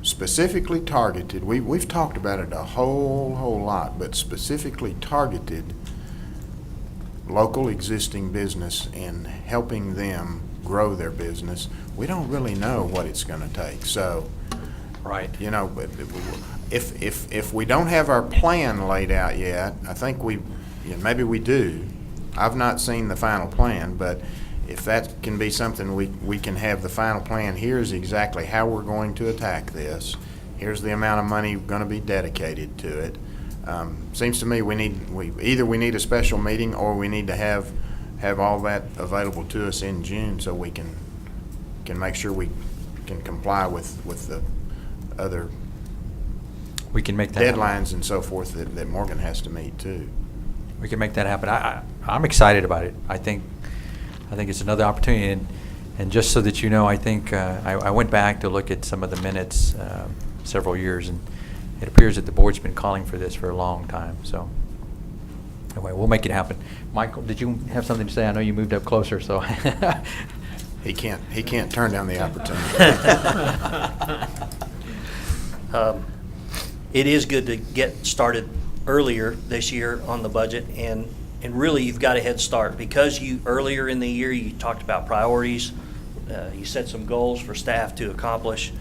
specifically targeted, we've talked about it a whole lot, but specifically targeted local existing business and helping them grow their business, we don't really know what it's going to take. So, right, but if we don't have our plan laid out yet, I think maybe we do. I've not seen the final plan, but if that can be something we can have the final plan. Here's exactly how we're going to attack this. Here's the amount of money going to be dedicated to it. Seems to me we need a special meeting, or we need to have all that available to us in June so we can make sure we can comply with the other we can make that deadlines happen. And so forth that Morgan has to meet too. We can make that happen. I'm excited about it. I think it's another opportunity, and just so that you know, I think I went back to look at some of the minutes several years, and it appears that the board's been calling for this for a long time. So anyway, we'll make it happen. Michael, did you have something to say? I know you moved up closer, so. He can't turn down the opportunity. It is good to get started earlier this year on the budget, and really you've got a head start because earlier in the year you talked about priorities, you set some goals for staff to accomplish.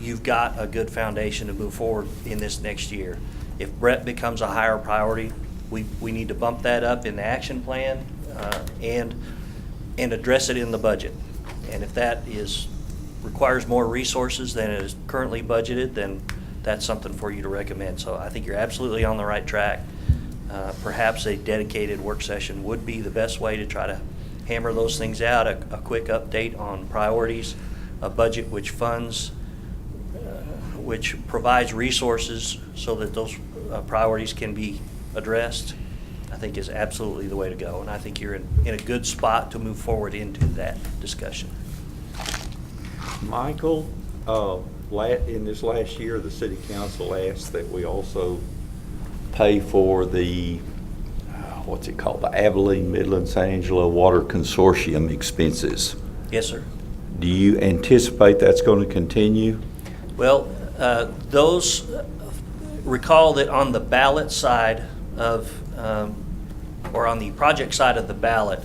You've got a good foundation to move forward in this next year. If BREP becomes a higher priority, we need to bump that up in the action plan and address it in the budget. And if that requires more resources than is currently budgeted, then that's something for you to recommend. So I think you're absolutely on the right track. Perhaps a dedicated work session would be the best way to try to hammer those things out, a quick update on priorities, a budget which funds, which provides resources so that those priorities can be addressed, I think is absolutely the way to go. And I think you're in a good spot to move forward into that discussion. Michael, in this last year, the city council asked that we also pay for the, what's it called, the Abilene, Midland, San Angelo Water Consortium expenses. Yes, sir. Do you anticipate that's going to continue? Well, those recall that on the ballot side of, or on the project side of the ballot,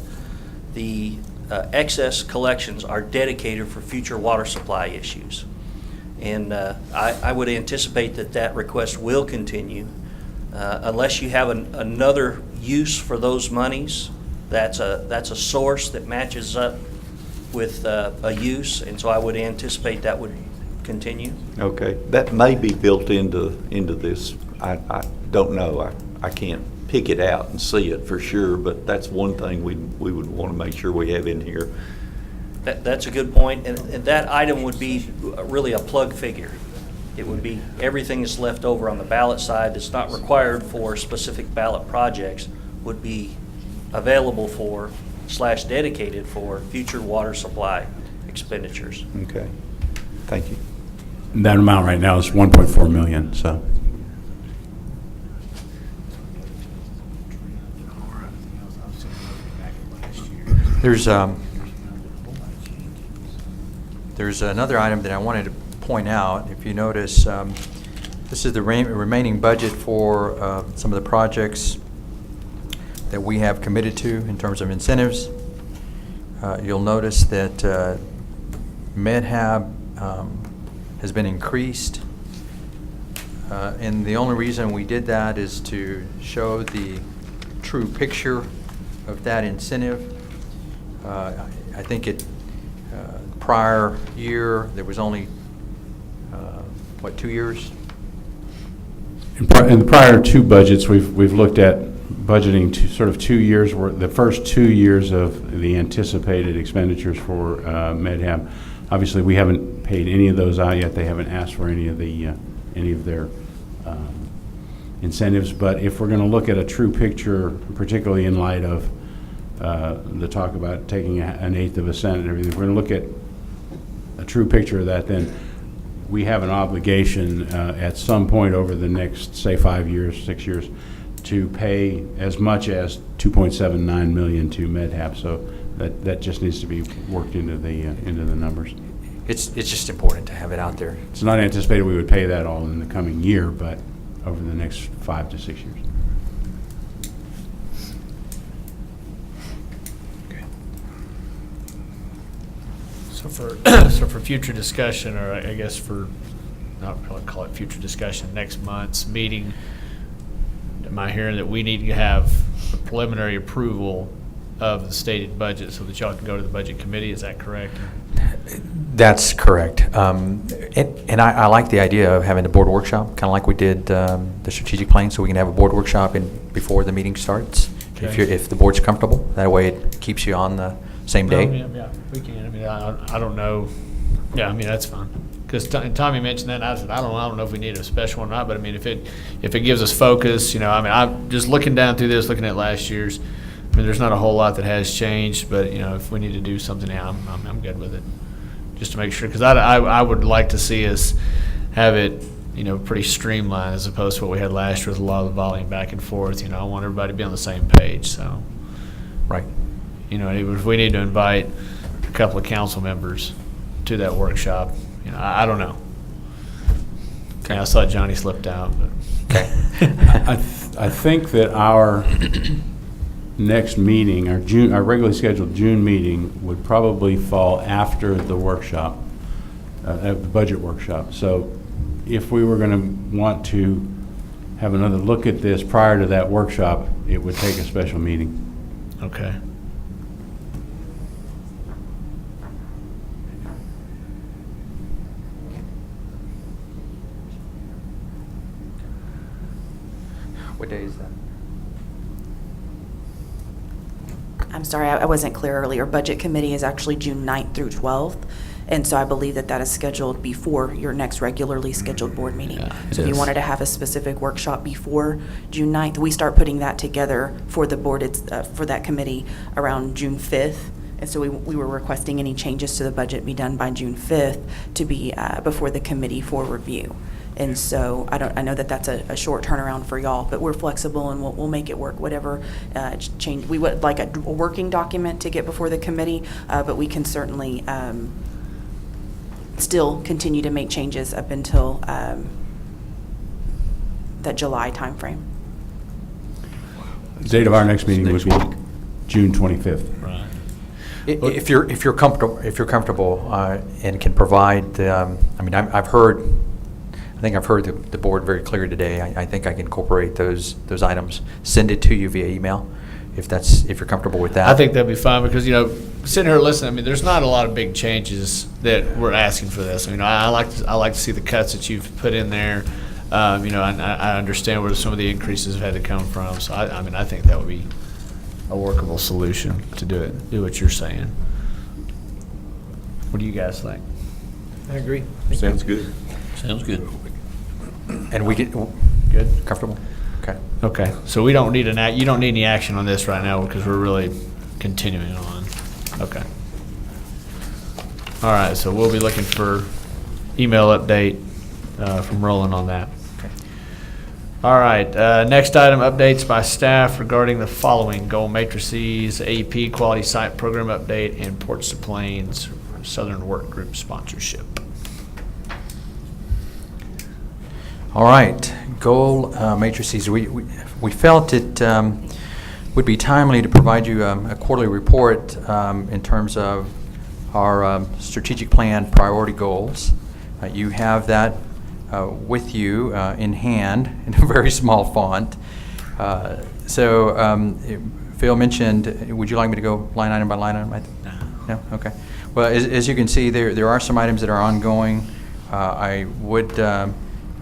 the excess collections are dedicated for future water supply issues. And I would anticipate that that request will continue unless you have another use for those monies. That's a source that matches up with a use, and so I would anticipate that would continue. Okay, that may be built into this. I don't know. I can't pick it out and see it for sure, but that's one thing we would want to make sure we have in here. That's a good point, and that item would be really a plug figure. It would be everything that's left over on the ballot side that's not required for specific ballot projects would be available for / dedicated for future water supply expenditures. Okay, thank you. That amount right now is 1.4 million, so. There's another item that I wanted to point out. If you notice, this is the remaining budget for some of the projects that we have committed to in terms of incentives. You'll notice that MedHab has been increased. And the only reason we did that is to show the true picture of that incentive. I think prior year, there was only, 2 years? In the prior two budgets, we've looked at budgeting sort of 2 years, the first 2 years of the anticipated expenditures for MedHab. Obviously, we haven't paid any of those out yet. They haven't asked for any of their incentives. But if we're going to look at a true picture, particularly in light of the talk about taking an eighth of a cent and everything, if we're going to look at a true picture of that, then we have an obligation at some point over the next, say, 5 years, 6 years, to pay as much as $2.79 million to MedHab. So that just needs to be worked into the numbers. It's just important to have it out there. It's not anticipated we would pay that all in the coming year, but over the next 5 to 6 years. So for future discussion, or I guess for, not really call it future discussion, next month's meeting, am I hearing that we need to have a preliminary approval of the stated budget so that y'all can go to the budget committee? Is that correct? That's correct. And I like the idea of having a board workshop, kind of like we did the strategic plan, so we can have a board workshop before the meeting starts. Okay. If the board's comfortable, that way it keeps you on the same day. Yeah, we can. I mean, I don't know. Yeah, I mean, that's fine. Because Tommy mentioned that, and I said, I don't know if we need a special one or not, but I mean, if it gives us focus, I mean, I'm just looking down through this, looking at last year's, I mean, there's not a whole lot that has changed, but, if we need to do something, I'm good with it. Just to make sure, because I would like to see us have it, pretty streamlined as opposed to what we had last year with a lot of the volume back and forth. I want everybody to be on the same page, so. Right. If we need to invite a couple of council members to that workshop, I don't know. Okay, I saw Johnny slipped out, but. Okay. I think that our next meeting, our regularly scheduled June meeting, would probably fall after the workshop, the budget workshop. So if we were going to want to have another look at this prior to that workshop, it would take a special meeting. Okay. What day is that? I'm sorry, I wasn't clear earlier. Budget committee is actually June 9th through 12th. And so I believe that is scheduled before your next regularly scheduled board meeting. Yeah, So if you wanted to have a specific workshop before June 9th, we start putting that together for the board, for that committee around June 5th. And so we were requesting any changes to the budget be done by June 5th to be before the committee for review. And so I know that that's a short turnaround for y'all, but we're flexible and we'll make it work, whatever change. We would like a working document to get before the committee, but we can certainly still continue to make changes up until that July timeframe. The date of our next meeting would be Next week. June 25th. Right. If you're comfortable and can provide, I mean, I've heard, I think I've heard the board very clear today. I think I can incorporate those items, send it to you via email, if you're comfortable with that. I think that'd be fine because, sitting here listening, I mean, there's not a lot of big changes that we're asking for this. I like to see the cuts that you've put in there. I understand where some of the increases have had to come from. So I think that would be a workable solution to do what you're saying. What do you guys think? I agree. Sounds good. Sounds good. And we get, Good. comfortable? Okay. Okay, so you don't need any action on this right now because we're really continuing on. Okay. All right, so we'll be looking for email update from Roland on that. Okay. All right, next item, updates by staff regarding the following: goal matrices, AEP quality site program update, and Ports to Plains Southern Work Group sponsorship. All right, goal matrices. We felt it would be timely to provide you a quarterly report in terms of our strategic plan priority goals. You have that with you in hand in a very small font. Phil mentioned, would you like me to go line item by line item? No? Okay. Well, as you can see, there are some items that are ongoing. I would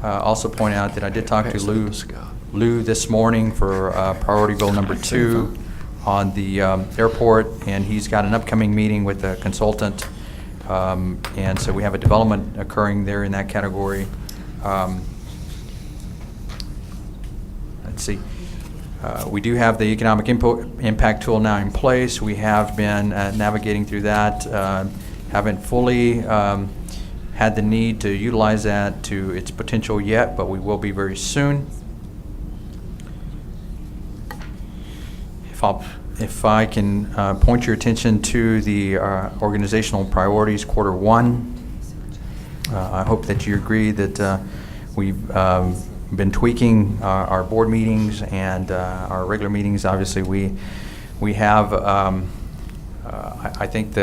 also point out that I did talk to Lou this morning for priority goal number 2 on the airport, and he's got an upcoming meeting with a consultant, and so we have a development occurring there in that category. Let's see. We do have the economic impact tool now in place. We have been navigating through that. Haven't fully had the need to utilize that to its potential yet, but we will be very soon. If I can point your attention to the organizational priorities, quarter 1. I hope that you agree that we've been tweaking our board meetings and our regular meetings. Obviously, we have, I think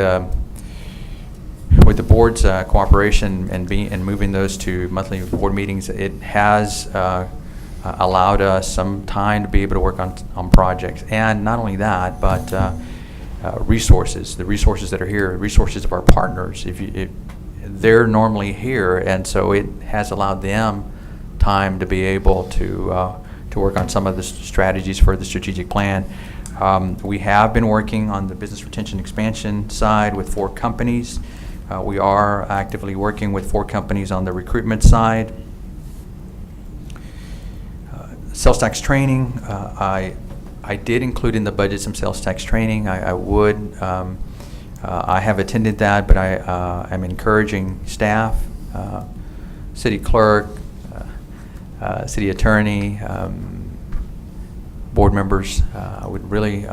with the board's cooperation and moving those to monthly board meetings, it has allowed us some time to be able to work on projects. And not only that, but resources, the resources that are here, resources of our partners. They're normally here, and so it has allowed them time to be able to work on some of the strategies for the strategic plan. We have been working on the business retention expansion side with 4 companies. We are actively working with 4 companies on the recruitment side. Sales tax training, I did include in the budget some sales tax training. I would. I have attended that, but I am encouraging staff, city clerk, city attorney, board members. I would really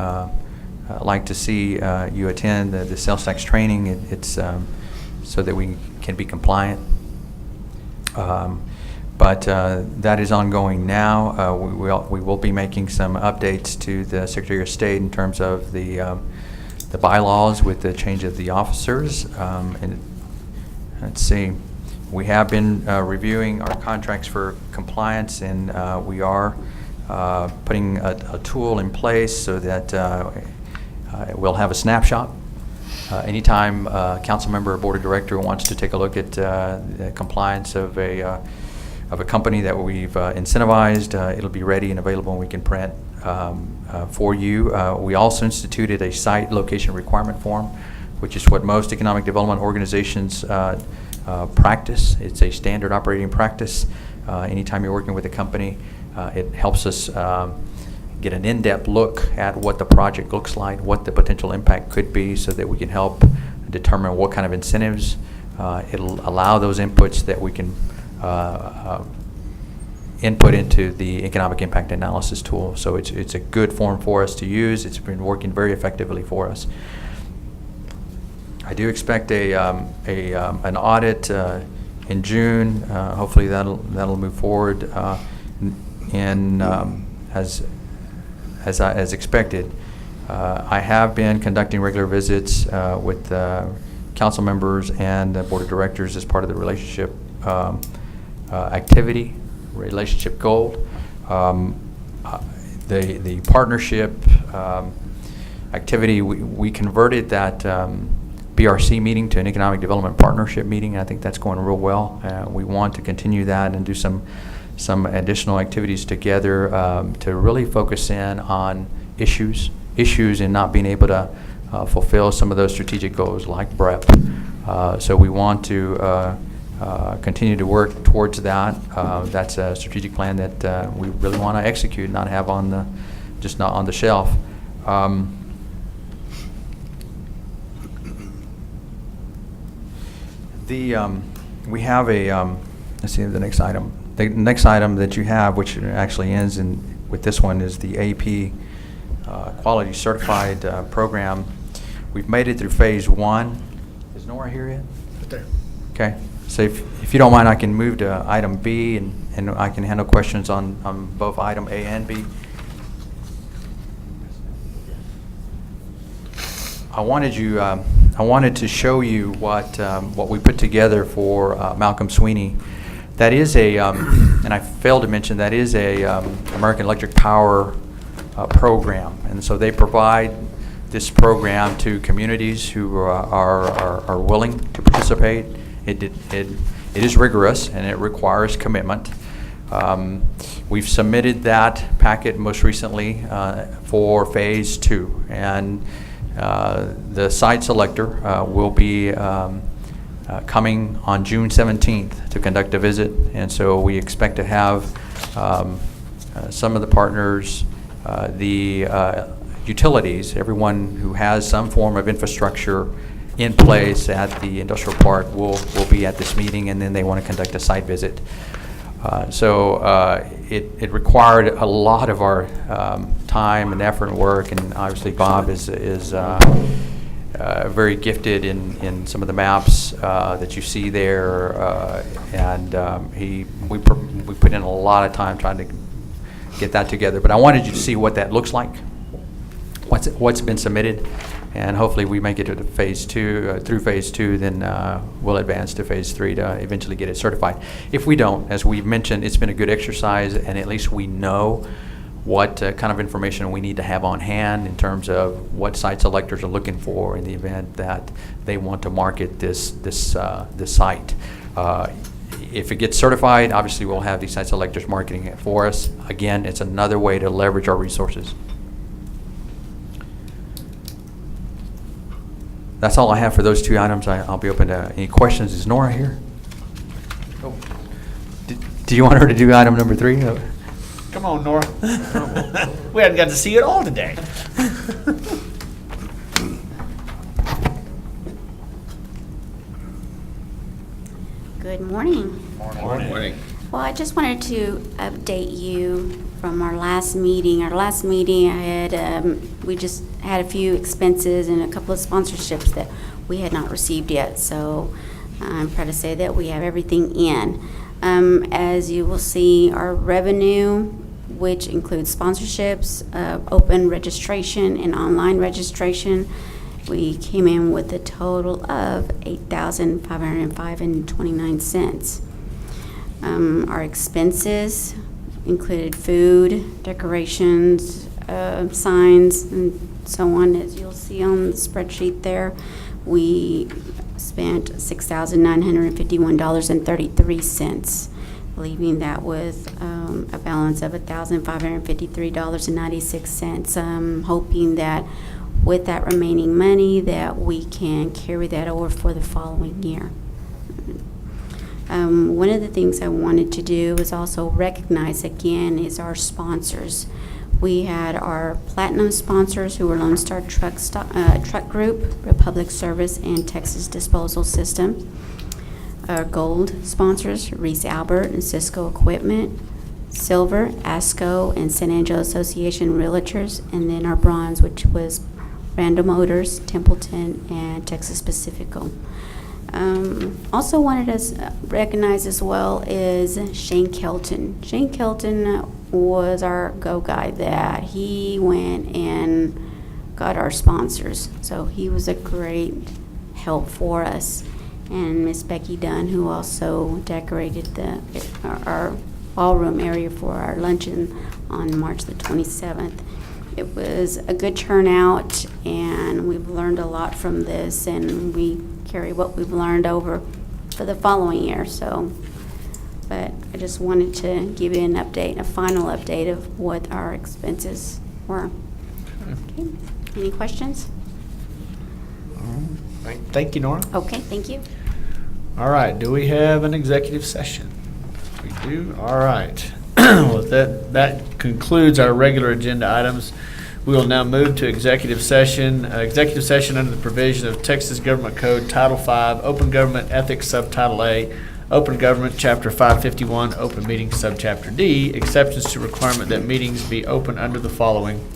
like to see you attend the sales tax training. It's so that we can be compliant. But that is ongoing now. We will be making some updates to the Secretary of State in terms of the bylaws with the change of the officers. And let's see, we have been reviewing our contracts for compliance, and we are putting a tool in place so that we'll have a snapshot. Anytime a council member or board of director wants to take a look at the compliance of a company that we've incentivized, it'll be ready and available, and we can print for you. We also instituted a site location requirement form, which is what most economic development organizations practice. It's a standard operating practice. Anytime you're working with a company, it helps us get an in-depth look at what the project looks like, what the potential impact could be, so that we can help determine what kind of incentives. It'll allow those inputs that we can input into the economic impact analysis tool. So it's a good form for us to use. It's been working very effectively for us. I do expect an audit in June. Hopefully that'll move forward. as expected. I have been conducting regular visits with council members and the board of directors as part of the relationship activity, relationship goal. The partnership activity, we converted that BRC meeting to an economic development partnership meeting. I think that's going real well. We want to continue that and do some additional activities together to really focus in on issues in not being able to fulfill some of those strategic goals like BREP. So we want to continue to work towards that. That's a strategic plan that we really want to execute, not have just not on the shelf. We have let's see the next item. The next item that you have, which actually ends with this one, is the AP Quality Certified Program. We've made it through phase 1. Is Nora here yet? Right there. Okay. So if you don't mind, I can move to item B, and I can handle questions on both item A and B. I wanted to show you what we put together for Malcolm Sweeney. That is and I failed to mention, that is a American Electric Power program, and so they provide this program to communities who are willing to participate. It is rigorous and it requires commitment. We've submitted that packet most recently for phase 2, and the site selector will be coming on June 17th to conduct a visit, and so we expect to have some of the partners, the utilities, everyone who has some form of infrastructure in place at the industrial park will be at this meeting, and then they want to conduct a site visit. It required a lot of our time and effort and work, and obviously Bob is very gifted in some of the maps that you see there, and we put in a lot of time trying to get that together. But I wanted you to see what that looks like, what's been submitted, and hopefully we make it to phase 2. Through phase 2, then we'll advance to phase 3 to eventually get it certified. If we don't, as we've mentioned, it's been a good exercise, and at least we know what kind of information we need to have on hand in terms of what site selectors are looking for in the event that they want to market this site. If it gets certified, obviously we'll have these site selectors marketing it for us. Again, it's another way to leverage our resources. That's all I have for those 2 items. I'll be open to any questions. Is Nora here? Oh. Do you want her to do item number 3? Come on, Nora. We hadn't got to see it all today. Good morning. Morning. Well, I just wanted to update you from our last meeting. Our last meeting, we just had a few expenses and a couple of sponsorships that we had not received yet. So I'm proud to say that we have everything in. As you will see, our revenue, which includes sponsorships, open registration, and online registration, we came in with a total of $8,505.29. Our expenses included food, decorations, signs, and so on. As you'll see on the spreadsheet there, we spent $6,951.33, leaving that with a balance of $1,553.96. I'm hoping that with that remaining money that we can carry that over for the following year. One of the things I wanted to do is also recognize again is our sponsors. We had our platinum sponsors who were Lone Star Truck Group, Republic Service, and Texas Disposal System. Our gold sponsors, Reese Albert and Cisco Equipment. Silver, ASCO and San Angelo Association Realtors. And then our bronze, which was Randall Motors, Templeton, and Texas Pacifico. Also wanted to recognize as well is Shane Kelton. Shane Kelton was our go guy, that he went and got our sponsors. So he was a great help for us. And Miss Becky Dunn, who also decorated our ballroom area for our luncheon on March the 27th. It was a good turnout, and we've learned a lot from this, and we carry what we've learned over for the following year. So, but I just wanted to give you an update, a final update of what our expenses were. Okay. Any questions? Thank you, Nora. Okay, thank you. All right, do we have an executive session? We do, all right. Well, that concludes our regular agenda items. We will now move to executive session. Executive session under the provision of Texas Government Code Title V, Open Government Ethics Subtitle A, Open Government Chapter 551, Open Meetings Subchapter D, exceptions to requirement that meetings be open under the following.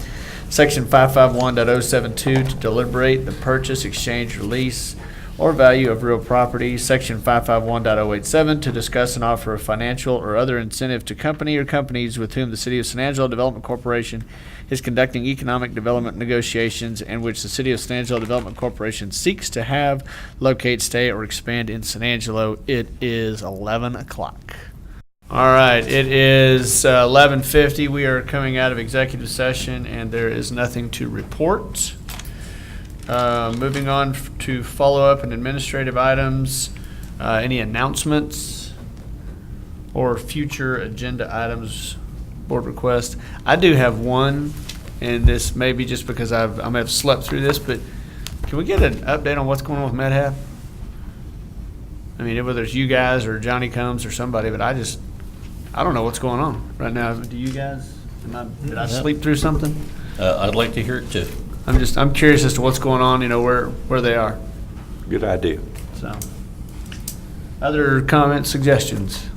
Section 551.072 to deliberate the purchase, exchange, release, or value of real property. Section 551.087 to discuss and offer a financial or other incentive to company or companies with whom the City of San Angelo Development Corporation is conducting economic development negotiations and which the City of San Angelo Development Corporation seeks to have, locate, stay, or expand in San Angelo. It is 11 o'clock. All right, it is 11:50. We are coming out of executive session, and there is nothing to report. Moving on to follow-up and administrative items. Any announcements or future agenda items, board request? I do have one, and this may be just because I may have slept through this, but can we get an update on what's going on with MedHab? I mean, whether it's you guys or Johnny Combs or somebody, but I don't know what's going on right now. Do you guys? Did I sleep through something? I'd like to hear it too. I'm curious as to what's going on, where they are. Good idea. So, other comments, suggestions?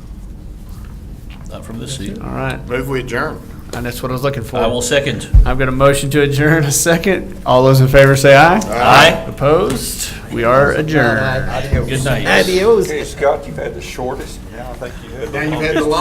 Not from this seat. All right. Move we adjourn. And that's what I was looking for. I will second. I've got a motion to adjourn, a second. All those in favor say aye. Aye. Opposed? We are adjourned. Good night. Adios. Okay, Scott, you've had the shortest. Now I think you had the Now you've had the longest.